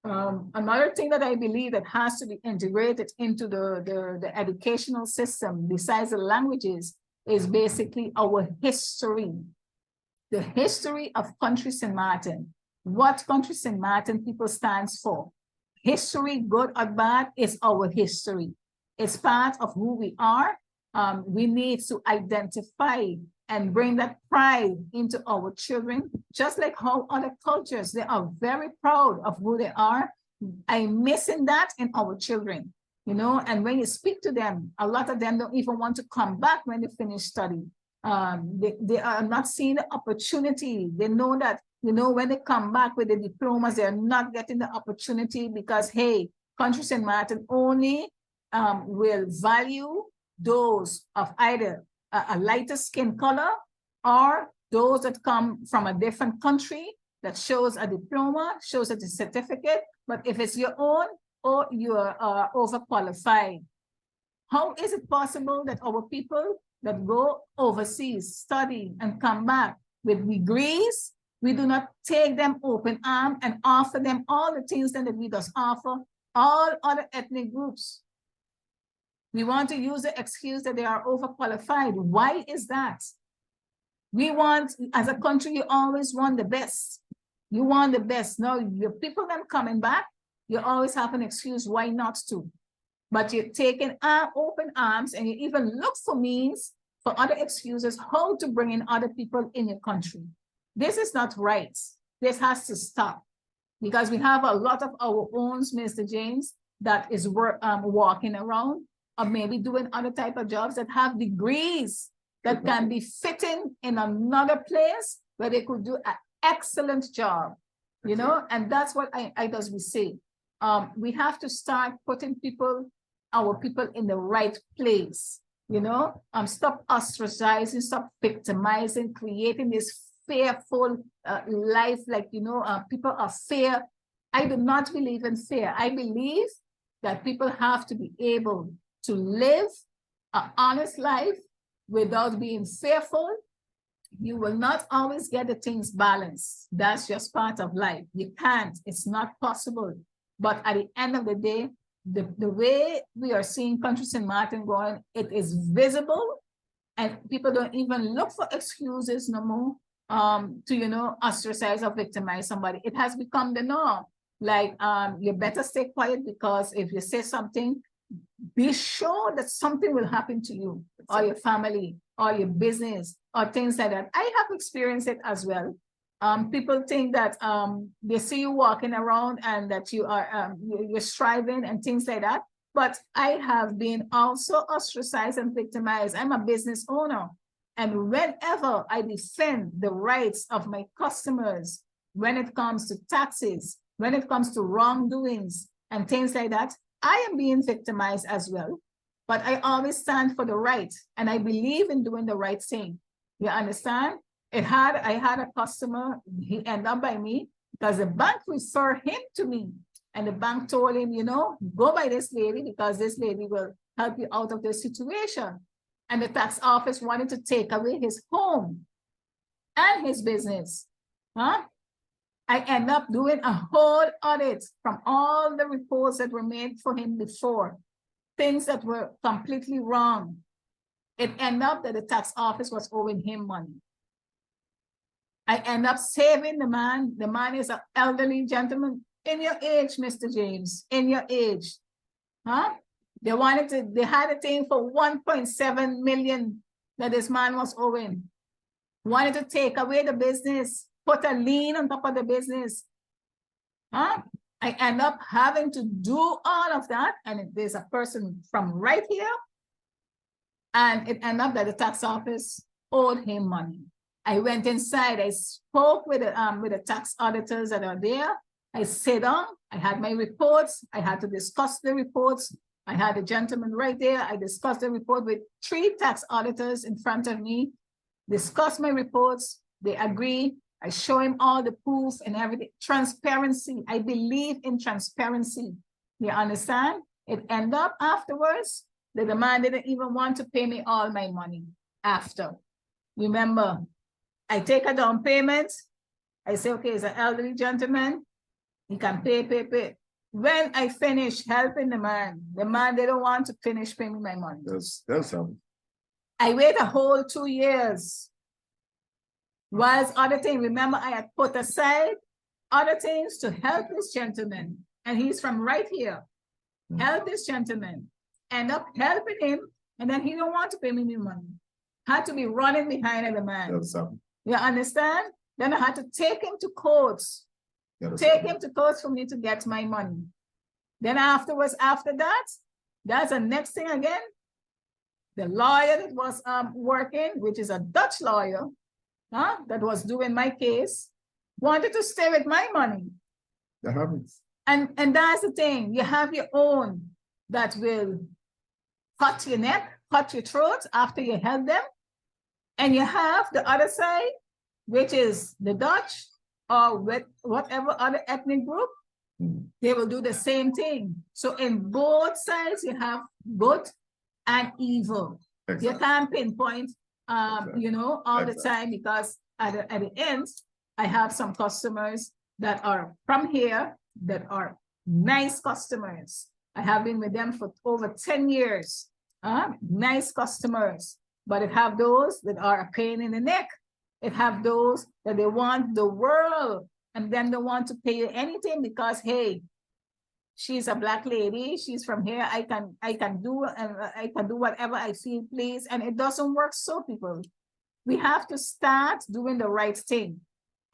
Another thing that I believe that has to be integrated into the educational system, besides the languages, is basically our history. The history of country St. Maarten. What country St. Maarten people stands for. History, good or bad, is our history. It's part of who we are. We need to identify and bring that pride into our children, just like how other cultures, they are very proud of who they are. I'm missing that in our children, you know. And when you speak to them, a lot of them don't even want to come back when they finish studying. They are not seeing the opportunity. They know that, you know, when they come back with the diplomas, they're not getting the opportunity because, hey, country St. Maarten only will value those of either a lighter skin color, or those that come from a different country that shows a diploma, shows a certificate, but if it's your own, or you're overqualified. How is it possible that our people that go overseas, study, and come back with degrees, we do not take them open arm and offer them all the things that we just offer all other ethnic groups? We want to use the excuse that they are overqualified. Why is that? We want, as a country, you always want the best. You want the best. Now, your people then coming back, you always have an excuse why not to. But you're taking open arms, and you even look for means for other excuses how to bring in other people in your country. This is not right. This has to stop, because we have a lot of our own, Mr. James, that is walking around or maybe doing other type of jobs that have degrees that can be fitting in another place where they could do an excellent job, you know, and that's what I does we say. We have to start putting our people in the right place, you know, stop ostracizing, stop victimizing, creating this fearful life, like, you know, people are fear. I do not believe in fear. I believe that people have to be able to live an honest life without being fearful. You will not always get the things balanced. That's just part of life. You can't, it's not possible. But at the end of the day, the way we are seeing country Sint Maarten going, it is visible, and people don't even look for excuses no more to, you know, ostracize or victimize somebody. It has become the norm. Like, you better stay quiet, because if you say something, be sure that something will happen to you or your family or your business or things like that. I have experienced it as well. People think that they see you walking around and that you are you're striving and things like that. But I have been also ostracized and victimized. I'm a business owner. And whenever I defend the rights of my customers, when it comes to taxes, when it comes to wrongdoings and things like that, I am being victimized as well. But I always stand for the right, and I believe in doing the right thing. You understand? I had a customer, he ended up by me because the bank referred him to me. And the bank told him, you know, go by this lady because this lady will help you out of this situation. And the tax office wanted to take away his home and his business. Huh? I end up doing a whole audit from all the reports that were made for him before, things that were completely wrong. It ended up that the tax office was owing him money. I end up saving the man. The man is an elderly gentleman in your age, Mr. James, in your age. Huh? They had a thing for 1.7 million that this man was owing. Wanted to take away the business, put a lien on top of the business. Huh? I end up having to do all of that. And there's a person from right here. And it ended up that the tax office owed him money. I went inside, I spoke with the tax auditors that are there. I sat down, I had my reports, I had to discuss the reports. I had a gentleman right there. I discussed the report with 3 tax auditors in front of me, discussed my reports, they agree. I show him all the proof and everything. Transparency, I believe in transparency. You understand? It ended up afterwards that the man didn't even want to pay me all my money after. Remember, I take a down payment. I say, okay, it's an elderly gentleman. He can pay. When I finish helping the man didn't want to finish paying me my money. That's something. I wait a whole 2 years. Was other thing, remember I had put aside other things to help this gentleman. And he's from right here. Help this gentleman. End up helping him. And then he don't want to pay me any money. Had to be running behind the man. That's something. You understand? Then I had to take him to courts. Take him to court for me to get my money. Then afterwards, after that, that's the next thing again. The lawyer that was working, which is a Dutch lawyer, that was doing my case, wanted to stay with my money. That happens. And that's the thing. You have your own that will cut your neck, cut your throat after you help them. And you have the other side, which is the Dutch or with whatever other ethnic group, they will do the same thing. So in both sides, you have good and evil. Exactly. You can't pinpoint, Exactly. you know, all the Exactly. time, because at the end, I have some customers that are from here that are nice customers. I have been with them for over 10 years. Nice customers. But it have those that are a pain in the neck. It have those that they want the world and then they want to pay you anything because, hey, she's a Black lady, she's from here, I can do whatever I feel please. And it doesn't work so, people. We have to start doing the right thing.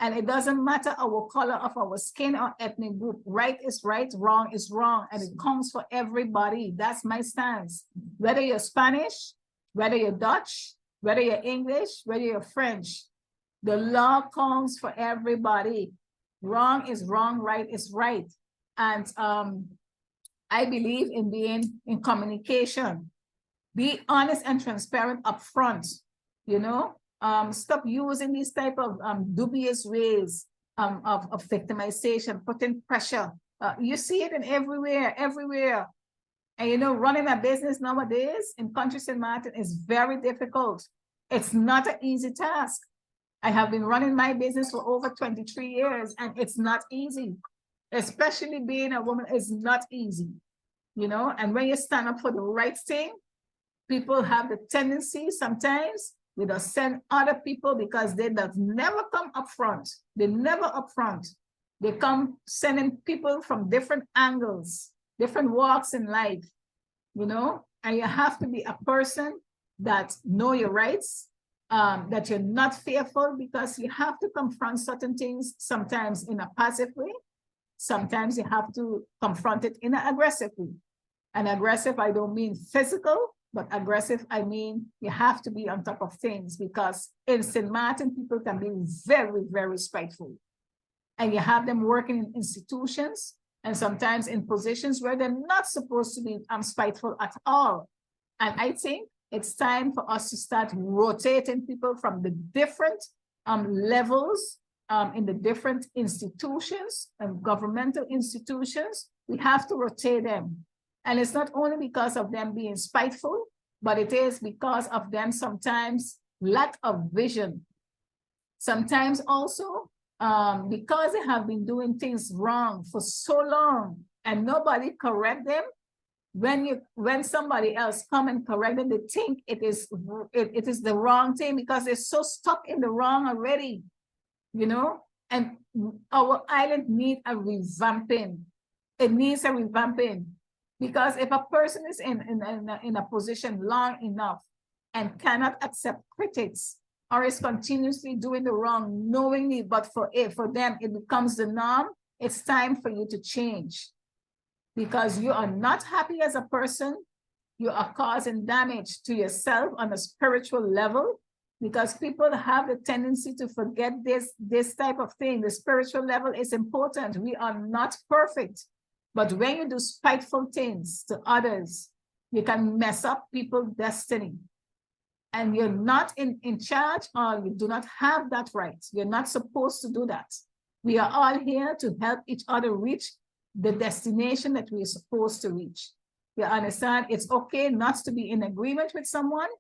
And it doesn't matter our color of our skin or ethnic group. Right is right, wrong is wrong. And it counts for everybody. That's my stance. Whether you're Spanish, whether you're Dutch, whether you're English, whether you're French, the law counts for everybody. Wrong is wrong, right is right. And I believe in being in communication. Be honest and transparent up front, you know? Stop using these type of dubious ways of victimization, putting pressure. You see it in everywhere. And you know, running a business nowadays in country Sint Maarten is very difficult. It's not an easy task. I have been running my business for over 23 years and it's not easy. Especially being a woman is not easy, you know? And when you stand up for the right thing, people have the tendency sometimes they just send other people because they does never come up front. They never up front. They come sending people from different angles, different walks in life, you know? And you have to be a person that know your rights, that you're not fearful, because you have to confront certain things sometimes in a passive way. Sometimes you have to confront it in an aggressive way. And aggressive, I don't mean physical, but aggressive, I mean you have to be on top of things, because in Sint Maarten, people can be very, very spiteful. And you have them working in institutions and sometimes in positions where they're not supposed to be spiteful at all. And I think it's time for us to start rotating people from the different levels in the different institutions and governmental institutions. We have to rotate them. And it's not only because of them being spiteful, but it is because of them sometimes lack of vision. Sometimes also because they have been doing things wrong for so long and nobody correct them. When somebody else come and correct them, they think it is the wrong thing because they're so stuck in the wrong already, you know? And our island needs a revamping. It needs a revamping. Because if a person is in a position long enough and cannot accept critics, or is continuously doing the wrong knowingly, but for them it becomes the norm, it's time for you to change. Because you are not happy as a person, you are causing damage to yourself on a spiritual level, because people have the tendency to forget this type of thing. The spiritual level is important. We are not perfect. But when you do spiteful things to others, you can mess up people's destiny. And you're not in charge, or you do not have that right. You're not supposed to do that. We are all here to help each other reach the destination that we're supposed to reach. You understand? It's okay not to be in agreement with someone,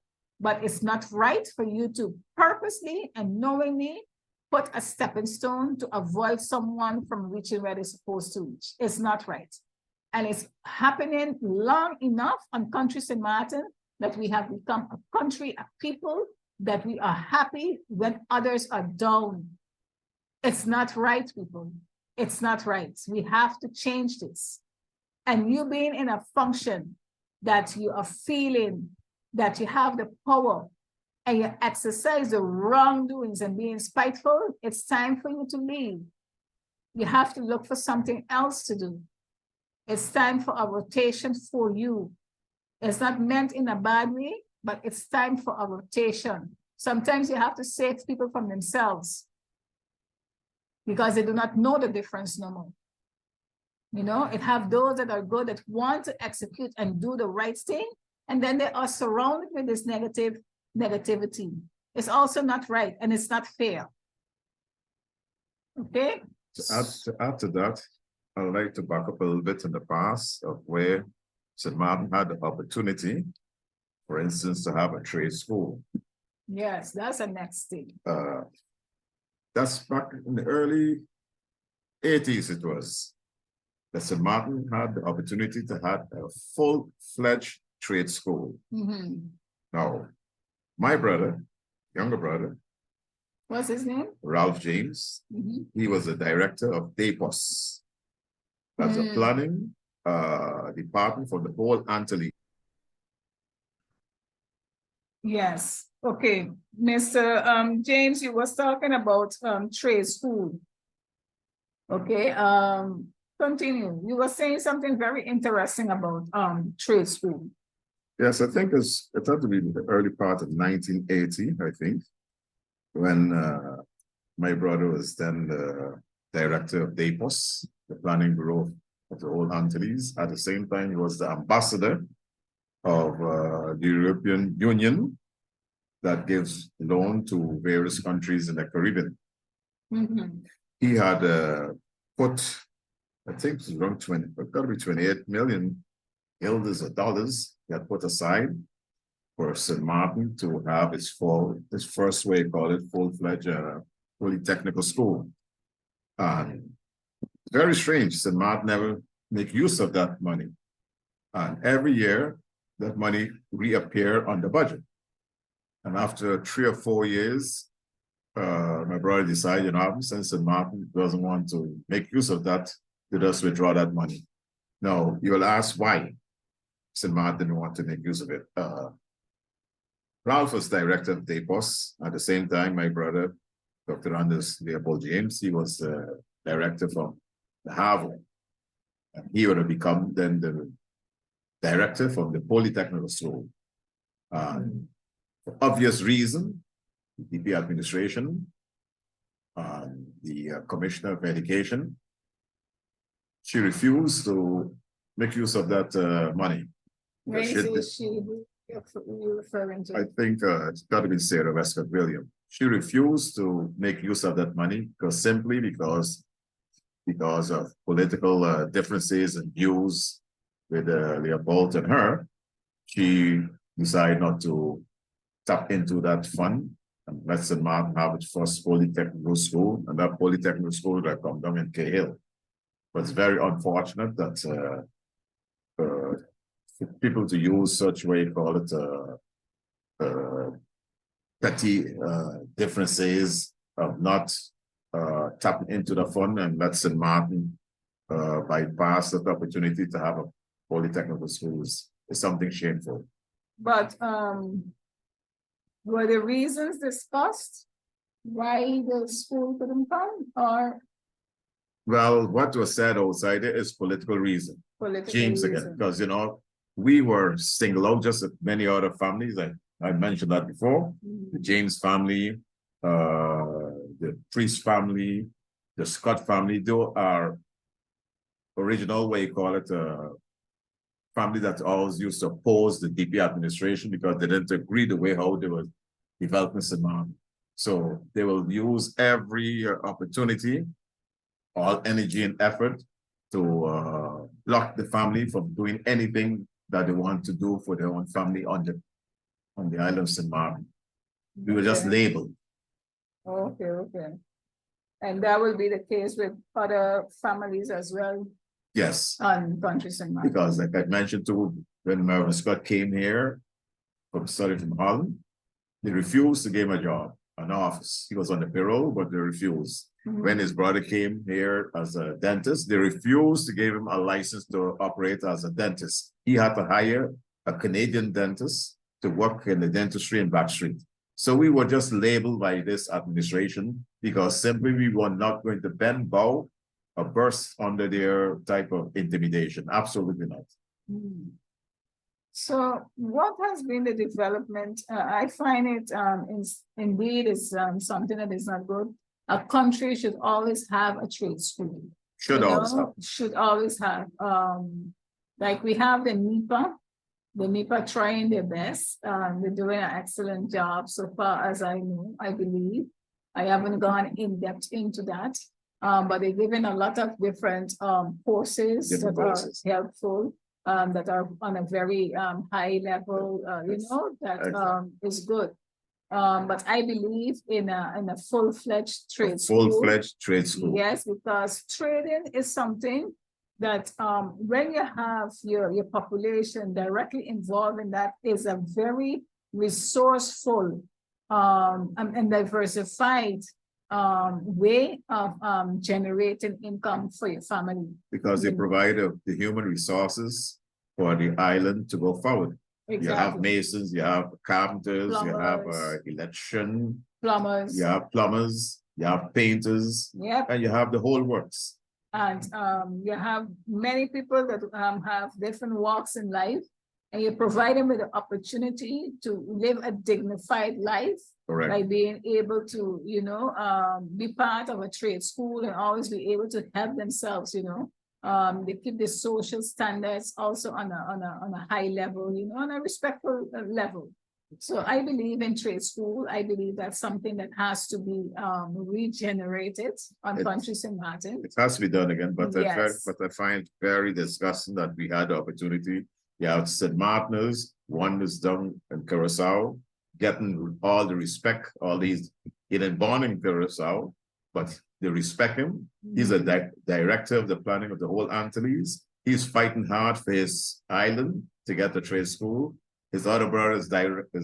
but it's not right for you to purposely and knowingly put a stepping stone to avoid someone from reaching where they're supposed to reach. It's not right. And it's happening long enough on country Sint Maarten that we have become a country of people that we are happy when others are down. It's not right, people. It's not right. We have to change this. And you being in a function that you are feeling that you have the power and you exercise the wrongdoings and being spiteful, it's time for you to leave. You have to look for something else to do. It's time for a rotation for you. It's not meant in a bad way, but it's time for a rotation. Sometimes you have to save people from themselves because they do not know the difference no more. You know, it have those that are good, that want to execute and do the right thing, and then they are surrounded with this negativity. It's also not right and it's not fair. Okay? To add to that, I would like to back up a little bit in the past of where St. Maarten had the opportunity, for instance, to have a trade school. Yes, that's the next thing. That's back in the early 80s it was. That St. Maarten had the opportunity to have a full-fledged trade school. Mhm. Now, my brother, younger brother, What's his name? Ralph James, Mhm. he was the director of DEPOS. That's a planning department for the whole Antilles. Yes, okay. Mr. James, you was talking about trade school. Okay, continue. You were saying something very interesting about trade school. Yes, I think it had to be the early part of 1980, I think, when my brother was then the director of DEPOS, the planning bureau of the whole Antilles. At the same time, he was the ambassador of the European Union that gives loan to various countries in the Caribbean. Mhm. He had put, I think it was around 20, it got to be 28 million guilders or dollars he had put aside for St. Maarten to have its first way, call it full-fledged polytechnical school. And very strange, St. Maarten never make use of that money. And every year, that money reappear on the budget. And after 3 or 4 years, my brother decided, you know, since St. Maarten doesn't want to make use of that, to just withdraw that money. Now, you will ask why St. Maarten didn't want to make use of it. Ralph was director of DEPOS. At the same time, my brother, Dr. Anders Leopold James, he was director from the Harvard. And he would have become then the director from the Polytechnical School. For obvious reason, the DP administration, the Commissioner of Education, she refused to make use of that money. When you say she, who you referring to? I think it's got to be Sarah Westcott William. She refused to make use of that money simply because of political differences and views with Leopold and her. She decided not to tap into that fund and let St. Maarten have its first polytechnical school, and that polytechnical school that come down in Cahill. But it's very unfortunate that people to use such way, call it petty differences of not tapping into the fund and let St. Maarten bypass that opportunity to have a polytechnical school is something shameful. But were the reasons discussed why the school couldn't come, or well, what was said outside it is political reason. political James reason? again, because you know we were singled out just as many other families. I mentioned that before. The James family, the Priest family, the Scott family, they are original way you call it family that always used to oppose the DP administration because they didn't agree the way how they were developing St. Maarten. So they will use every opportunity, all energy and effort to block the family from doing anything that they want to do for their own family on the island of St. Maarten. We were just labeled. Okay. And that will be the case with other families as well Yes. on countries and Maarten. Because like I mentioned too, when Mervyn Scott came here from studying from Holland, they refused to give him a job, an office. He was on the payroll, but they refused. When his brother came here as a dentist, they refused to give him a license to operate as a dentist. He had to hire a Canadian dentist to work in the dentistry in Backstreet. So we were just labeled by this administration because simply we were not going to bend, bow, or burst under their type of intimidation. Absolutely not. So what has been the development? I find it indeed is something that is not good. A country should always have a trade school. Should always have. Should always have. Like we have the NEPA, the NEPA trying their best. They're doing an excellent job so far as I know, I believe. I haven't gone in depth into that. But they're giving a lot of different courses Different that courses. are helpful, that are on a very high level, that is good. But I believe in a full-fledged trade school. Full-fledged trade school. Yes, because trading is something that when you have your population directly involved in that, is a very resourceful and diversified way of generating income for your family. Because they provide the human resources for the island to go forward. Exactly. You have masons, you have carpenters, you have plumbers, you have plumbers, you have painters, yep, and you have the whole works. and you have many people that have different walks in life, and you provide them with the opportunity to live a dignified life. Correct. By being able to, be part of a trade school and always be able to help themselves, they keep the social standards also on a high level, on a respectful level. So I believe in trade school. I believe that's something that has to be regenerated on country Sint Maarten. It has to be done again, but yes. I find very disgusting that we had the opportunity. You have Sint Maarteners, one is done in Curacao, getting all the respect, all these, he didn't born in Curacao, but they respect him. He's a director of the planning of the whole Antilles. He's fighting hard for his island to get the trade school. His other brother is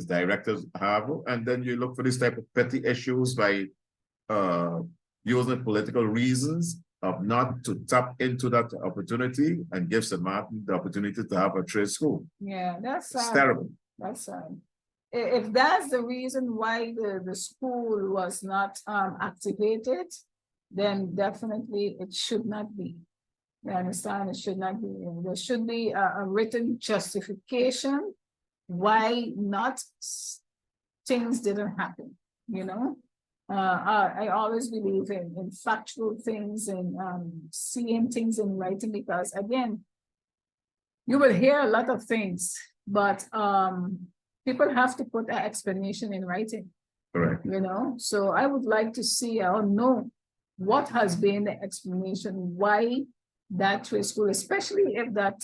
directors Harvard. And then you look for this type of petty issues by using political reasons of not to tap into that opportunity and give Sint Maarten the opportunity to have a trade school. Yeah, that's it's terrible. That's sad. If that's the reason why the school was not activated, then definitely it should not be. You understand? It should not be. There should be a written justification why not things didn't happen, I always believe in factual things and seeing things in writing, because again, you will hear a lot of things, but people have to put an explanation in writing. Correct. So I would like to see or know what has been the explanation why that trade school, especially if that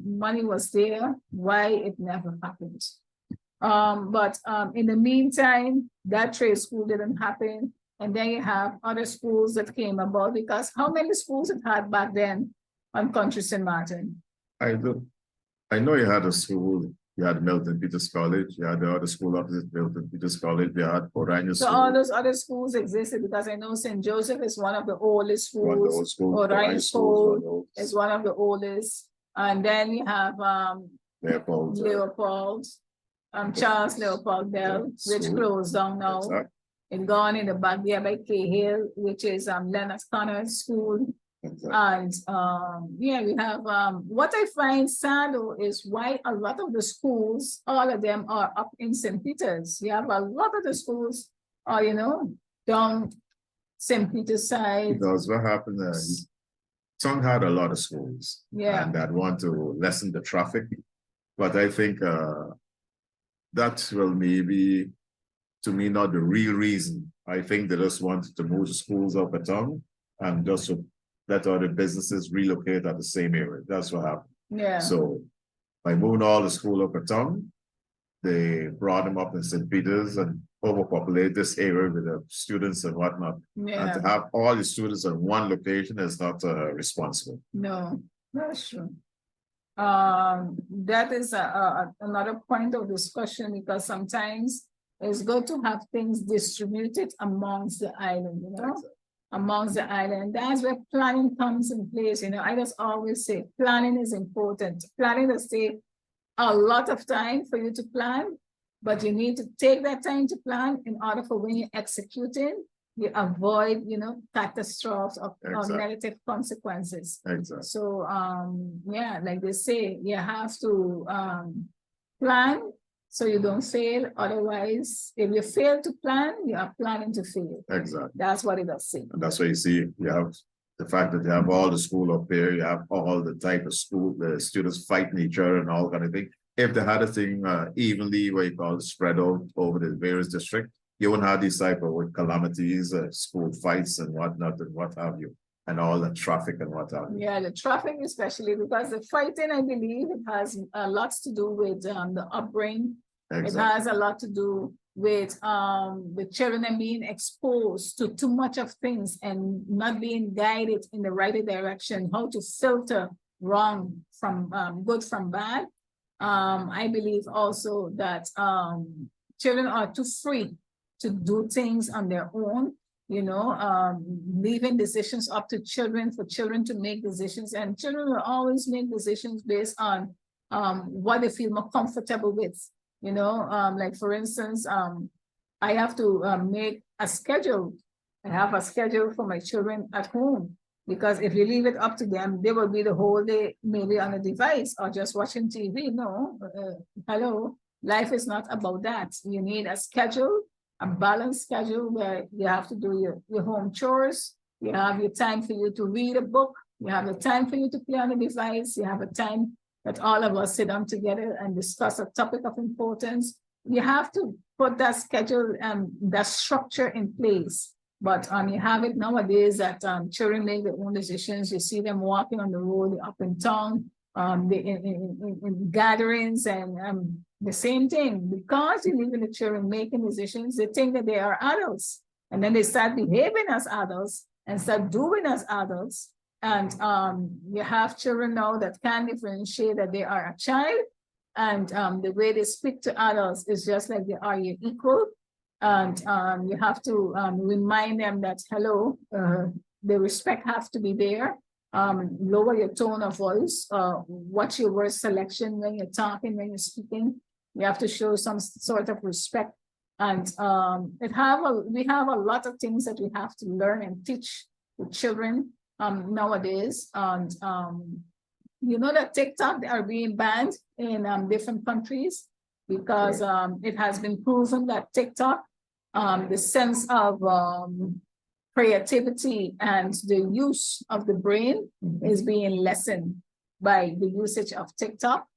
money was there, why it never happened. But in the meantime, that trade school didn't happen. And then you have other schools that came about, because how many schools it had back then on country Sint Maarten? I know you had a school. You had Milton Peters College, you had the other school opposite Milton Peters College, you had Orion So School. all those other schools existed, because I know St. Joseph is one of the oldest schools. Orion School is one of the oldest. And then you have Leopold, Charles Leopold Bell, which closed down now. Exactly. It's gone in the back there by Cahill, which is Leonard Connor's school. Exactly. And we have what I find sad is why a lot of the schools, all of them are up in St. Peter's. You have a lot of the schools are, down St. Peter's side. Because what happened, Tongue had a lot of schools, and that want to lessen the traffic. But I think that will maybe, to me, not the real reason. I think they just wanted to move the schools up at Tongue and just to let other businesses relocate at the same area. That's what happened. Yeah. So by moving all the school up at Tongue, they brought them up in St. Peter's and overpopulate this area with the students and whatnot. Yeah. And to have all the students in one location is not responsible. No, that's true. That is another point of discussion, because sometimes it's good to have things distributed amongst the island, Exactly. Amongst the island. That's where planning comes in place. I just always say planning is important. Planning does take a lot of time for you to plan, but you need to take that time to plan in order for when you're executing, you avoid, catastrophes or negative consequences. Exactly. So, like they say, you have to plan so you don't fail. Otherwise, if you fail to plan, you are planning to fail. Exactly. That's what it does say. And that's why you see, you have the fact that you have all the school up here, you have all the type of school, the students fighting each other and all kind of thing. if they had a thing evenly, what you call spread out over the various districts, you wouldn't have these type of calamities, school fights and whatnot and what have you, and all the traffic and what have you. Yeah, the traffic especially, because the fighting, I believe, it has lots to do with the upbringing. Exactly. It has a lot to do with the children and being exposed to too much of things and not being guided in the right direction, how to filter wrong from good from bad. I believe also that children are too free to do things on their own, leaving decisions up to children for children to make decisions. And children will always make decisions based on what they feel more comfortable with. Like for instance, I have to make a schedule. I have a schedule for my children at home, because if you leave it up to them, they will be the whole day maybe on a device or just watching TV. No, hello, life is not about that. You need a schedule, a balanced schedule where you have to do your home chores. You have your time for you to read a book. You have the time for you to play on a device. You have a time that all of us sit down together and discuss a topic of importance. You have to put that schedule and that structure in place. But you have it nowadays that children make their own decisions. You see them walking on the road up in town, in gatherings, and the same thing. Because you leave the children making decisions, they think that they are adults. And then they start behaving as adults and start doing as adults. And you have children now that can differentiate that they are a child, and the way they speak to adults is just like they are your equal. And you have to remind them that, hello, the respect has to be there. Lower your tone of voice. Watch your word selection when you're talking, when you're speaking. You have to show some sort of respect. And we have a lot of things that we have to learn and teach the children nowadays. And that TikTok, they are being banned in different countries because it has been proven that TikTok, the sense of creativity and the use of the brain is being lessened by the usage of TikTok.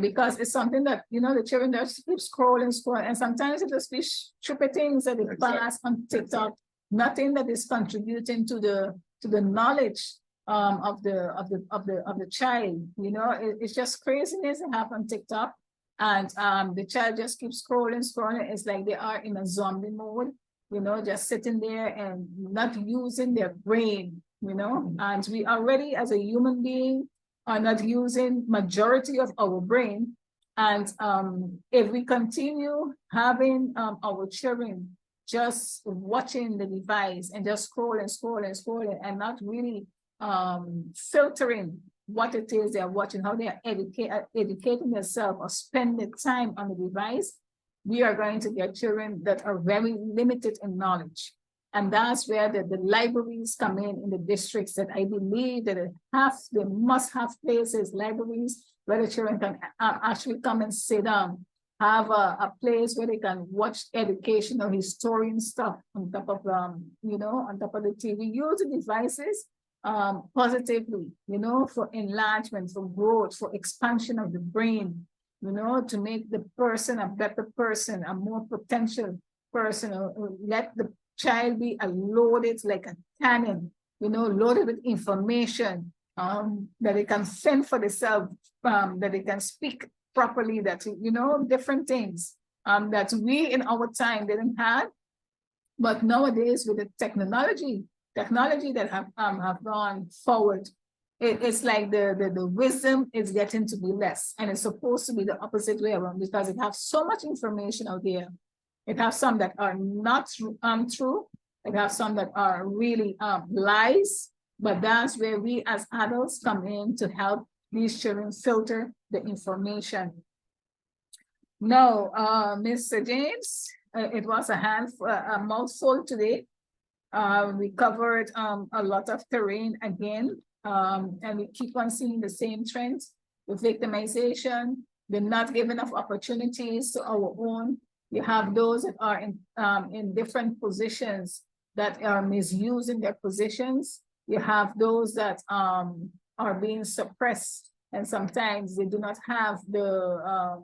Because it's something that, the children just keep scrolling, and sometimes it just be stupid things that they pass on TikTok, nothing that is contributing to the knowledge of the child. It's just craziness that happen on TikTok. And the child just keeps scrolling. It's like they are in a zombie mode, just sitting there and not using their brain, and we already as a human being are not using majority of our brain. And if we continue having our children just watching the device and just scrolling and not really filtering what it is they're watching, how they are educating themselves or spending time on the device, we are going to get children that are very limited in knowledge. And that's where the libraries come in the districts that I believe that they must have places, libraries, where the children can actually come and sit down, have a place where they can watch educational, historian stuff on top of on top of the TV. Use the devices positively, for enlargement, for growth, for expansion of the brain, to make the person a better person, a more potential person. Let the child be loaded like a cannon, loaded with information that they can fend for themselves, that they can speak properly, that, different things that we in our time didn't have. But nowadays with the technology that have gone forward, it's like the wisdom is getting to be less, and it's supposed to be the opposite way around, because it has so much information out there. It has some that are not true. It has some that are really lies. But that's where we as adults come in to help these children filter the information. Now, Mr. James, it was a mouthful today. We covered a lot of terrain again, and we keep on seeing the same trends: the victimization, the not giving of opportunities to our own. You have those that are in different positions that are misusing their positions. You have those that are being suppressed and sometimes they do not have the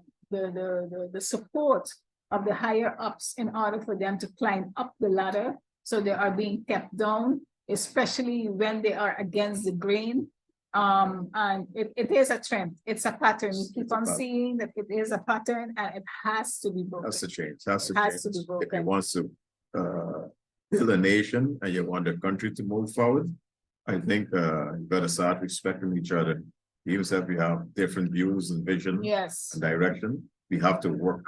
support of the higher ups in order for them to climb up the ladder. So they are being kept down, especially when they are against the grain. And it is a trend. It's a pattern. We keep on seeing that it is a pattern, and it has to be broken. Has to change. Has to It has to change. be broken. If you want to build a nation and you want the country to move forward, I think you gotta start respecting each other. Even if we have different views and vision Yes. and direction, we have to work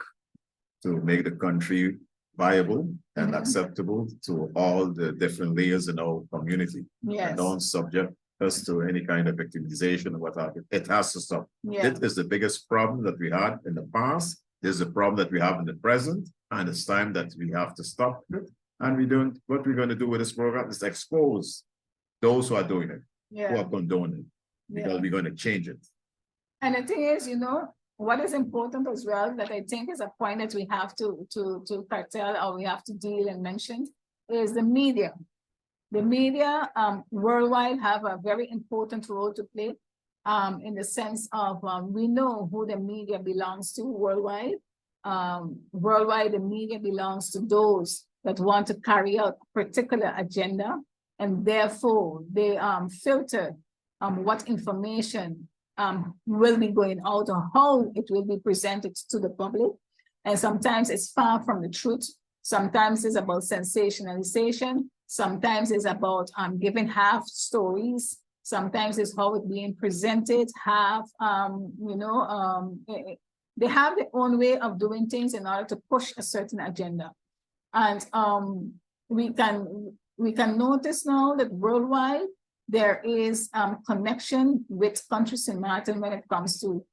to make the country viable and acceptable to all the different layers in our community. Yes. And don't subject us to any kind of victimization or what have you. It has to stop. Yeah. This is the biggest problem that we had in the past. This is a problem that we have in the present, and it's time that we have to stop it. And what we're going to do with this program is expose those who are doing it, who Yeah. are condoning it, because Yeah. we're going to change it. And the thing is, what is important as well, that I think is a point that we have to curtail, or we have to deal and mention, is the media. The media worldwide have a very important role to play in the sense of we know who the media belongs to worldwide. Worldwide, the media belongs to those that want to carry out a particular agenda, and therefore they filter what information will be going out or how it will be presented to the public. And sometimes it's far from the truth. Sometimes it's about sensationalization. Sometimes it's about giving half stories. Sometimes it's how it's being presented, they have their own way of doing things in order to push a certain agenda. And we can notice now that worldwide there is connection with country Sint Maarten when it comes to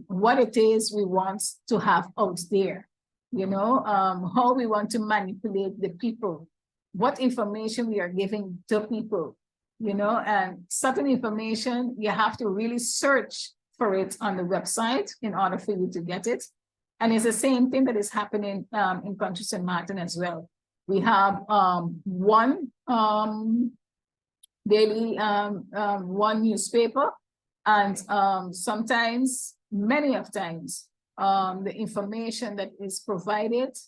what it is we want to have out there, how we want to manipulate the people, what information we are giving to people, and certain information, you have to really search for it on the website in order for you to get it. And it's the same thing that is happening in country Sint Maarten as well. We have one daily, one newspaper, and sometimes, many of times, the information that is provided,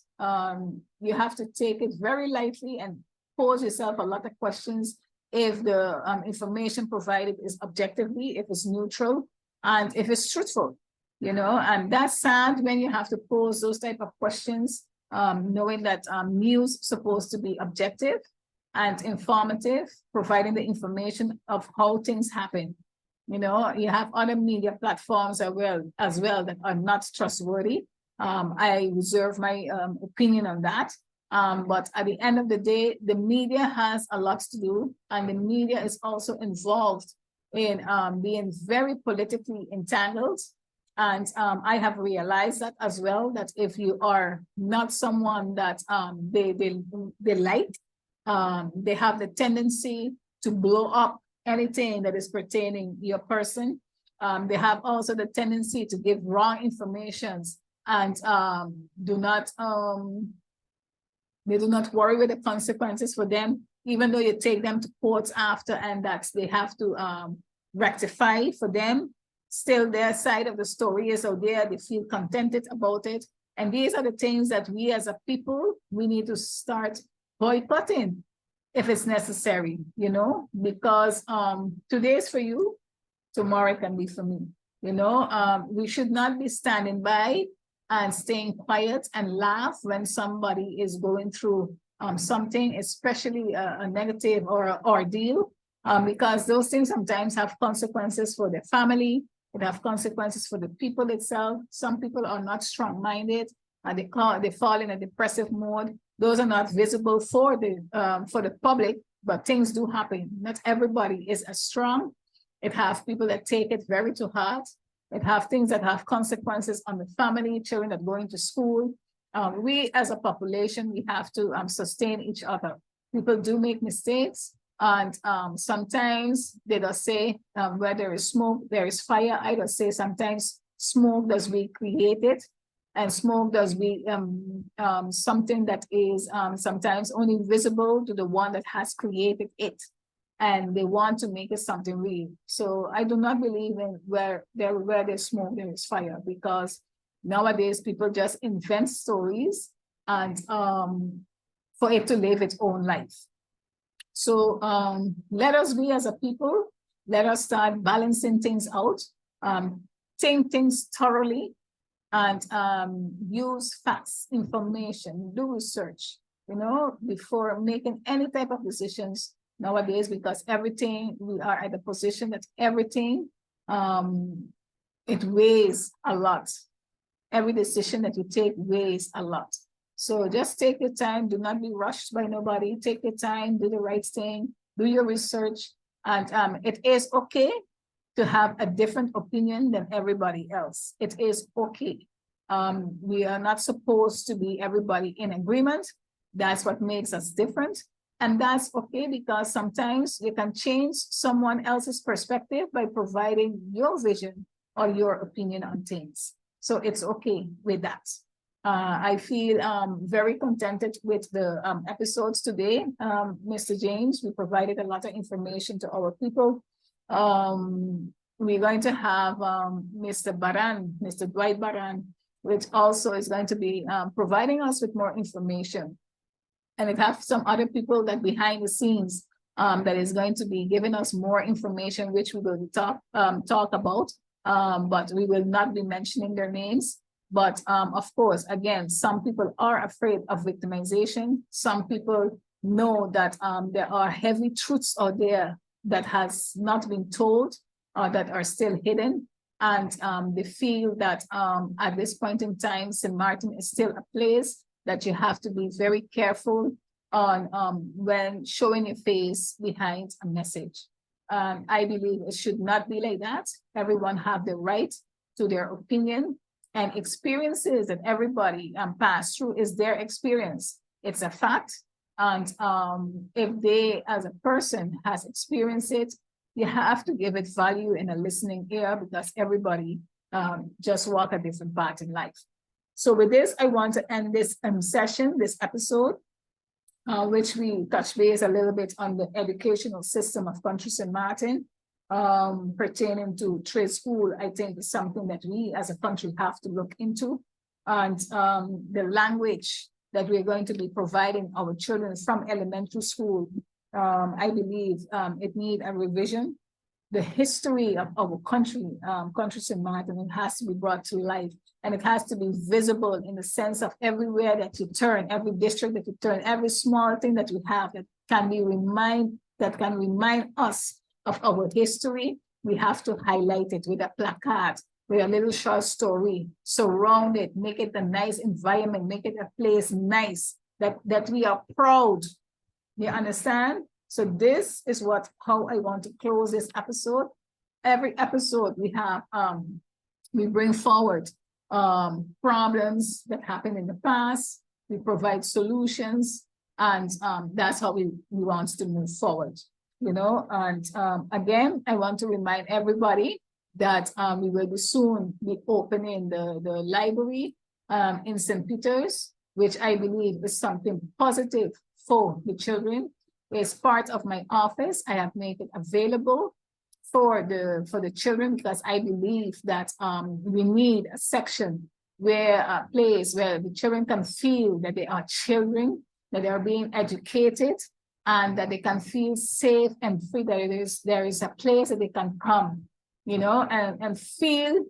you have to take it very lightly and pose yourself a lot of questions if the information provided is objectively, if it's neutral, and if it's truthful, and that's sad when you have to pose those type of questions, knowing that news is supposed to be objective and informative, providing the information of how things happen. You have other media platforms as well that are not trustworthy. I reserve my opinion on that. But at the end of the day, the media has a lot to do, and the media is also involved in being very politically entangled. And I have realized that as well, that if you are not someone that they like, they have the tendency to blow up anything that is pertaining to your person. They have also the tendency to give wrong informations and they do not worry with the consequences for them, even though you take them to court after and that they have to rectify for them. Still, their side of the story is out there. They feel contented about it. And these are the things that we as a people, we need to start boycotting if it's necessary, because today is for you, tomorrow can be for me. We should not be standing by and staying quiet and laugh when somebody is going through something, especially a negative or an ordeal, because those things sometimes have consequences for their family. It have consequences for the people itself. Some people are not strong-minded, and they fall in a depressive mode. Those are not visible for the public, but things do happen. Not everybody is as strong. It have people that take it very to heart. It have things that have consequences on the family, children that go into school. We as a population, we have to sustain each other. People do make mistakes. And sometimes they just say where there is smoke, there is fire. I just say sometimes smoke does we create it, and smoke does be something that is sometimes only visible to the one that has created it. and they want to make it something real. So I do not believe in where there's smoke, there is fire, because nowadays people just invent stories and for it to live its own life. So let us be as a people, let us start balancing things out, think things thoroughly, and use facts, information, do research, before making any type of decisions nowadays, because everything, we are at the position that everything, it weighs a lot. Every decision that you take weighs a lot. So just take your time, do not be rushed by nobody, take your time, do the right thing, do your research, and it is okay to have a different opinion than everybody else. It is okay. We are not supposed to be everybody in agreement. That's what makes us different. And that's okay, because sometimes you can change someone else's perspective by providing your vision or your opinion on things. So it's okay with that. I feel very contented with the episodes today. Mr. James, we provided a lot of information to our people. We're going to have Mr. Baran, Mr. Dwight Baran, which also is going to be providing us with more information. And we have some other people that behind the scenes that is going to be giving us more information, which we will talk about, but we will not be mentioning their names. But of course, again, some people are afraid of victimization. Some people know that there are heavy truths out there that has not been told or that are still hidden. And they feel that at this point in time, St. Maarten is still a place that you have to be very careful on when showing your face behind a message. I believe it should not be like that. Everyone have the right to their opinion, and experiences that everybody pass through is their experience. It's a fact. And if they, as a person, has experienced it, you have to give it value in a listening ear, because everybody just walk a different path in life. So with this, I want to end this session, this episode, which we touch base a little bit on the educational system of country St. Maarten, pertaining to trade school. I think is something that we as a country have to look into, and the language that we're going to be providing our children from elementary school. I believe it needs a revision. The history of our country, country St. Maarten, it has to be brought to life, and it has to be visible in the sense of everywhere that you turn, every district that you turn, every small thing that we have that can remind us of our history. We have to highlight it with a placard, with a little short story, surround it, make it a nice environment, make it a place nice, that we are proud. You understand? So this is how I want to close this episode. Every episode we have, we bring forward problems that happened in the past. We provide solutions, and that's how we want to move forward. And again, I want to remind everybody that we will soon be opening the library in St. Peter's, which I believe is something positive for the children. It's part of my office. I have made it available for the children, because I believe that we need a section a place where the children can feel that they are children, that they are being educated, and that they can feel safe and free, that there is a place that they can come, and feel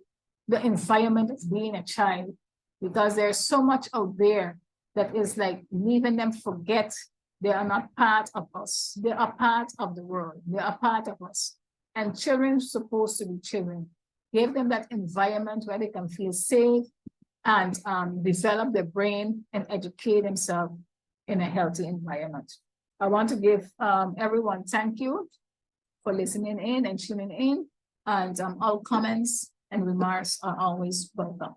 the environment of being a child, because there's so much out there that is like leaving them forget they are not part of us. They are part of the world. They are part of us. And children are supposed to be children. Give them that environment where they can feel safe and develop their brain and educate themselves in a healthy environment. I want to give everyone thank you for listening in and tuning in, and all comments and remarks are always welcome.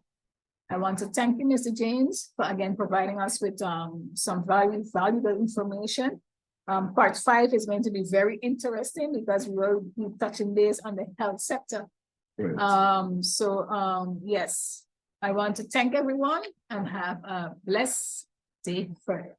I want to thank you, Mr. James, for again providing us with some valuable information. Part 5 is going to be very interesting, because we will be touching base on the health sector. Right. Yes, I want to thank everyone and have a blessed day further.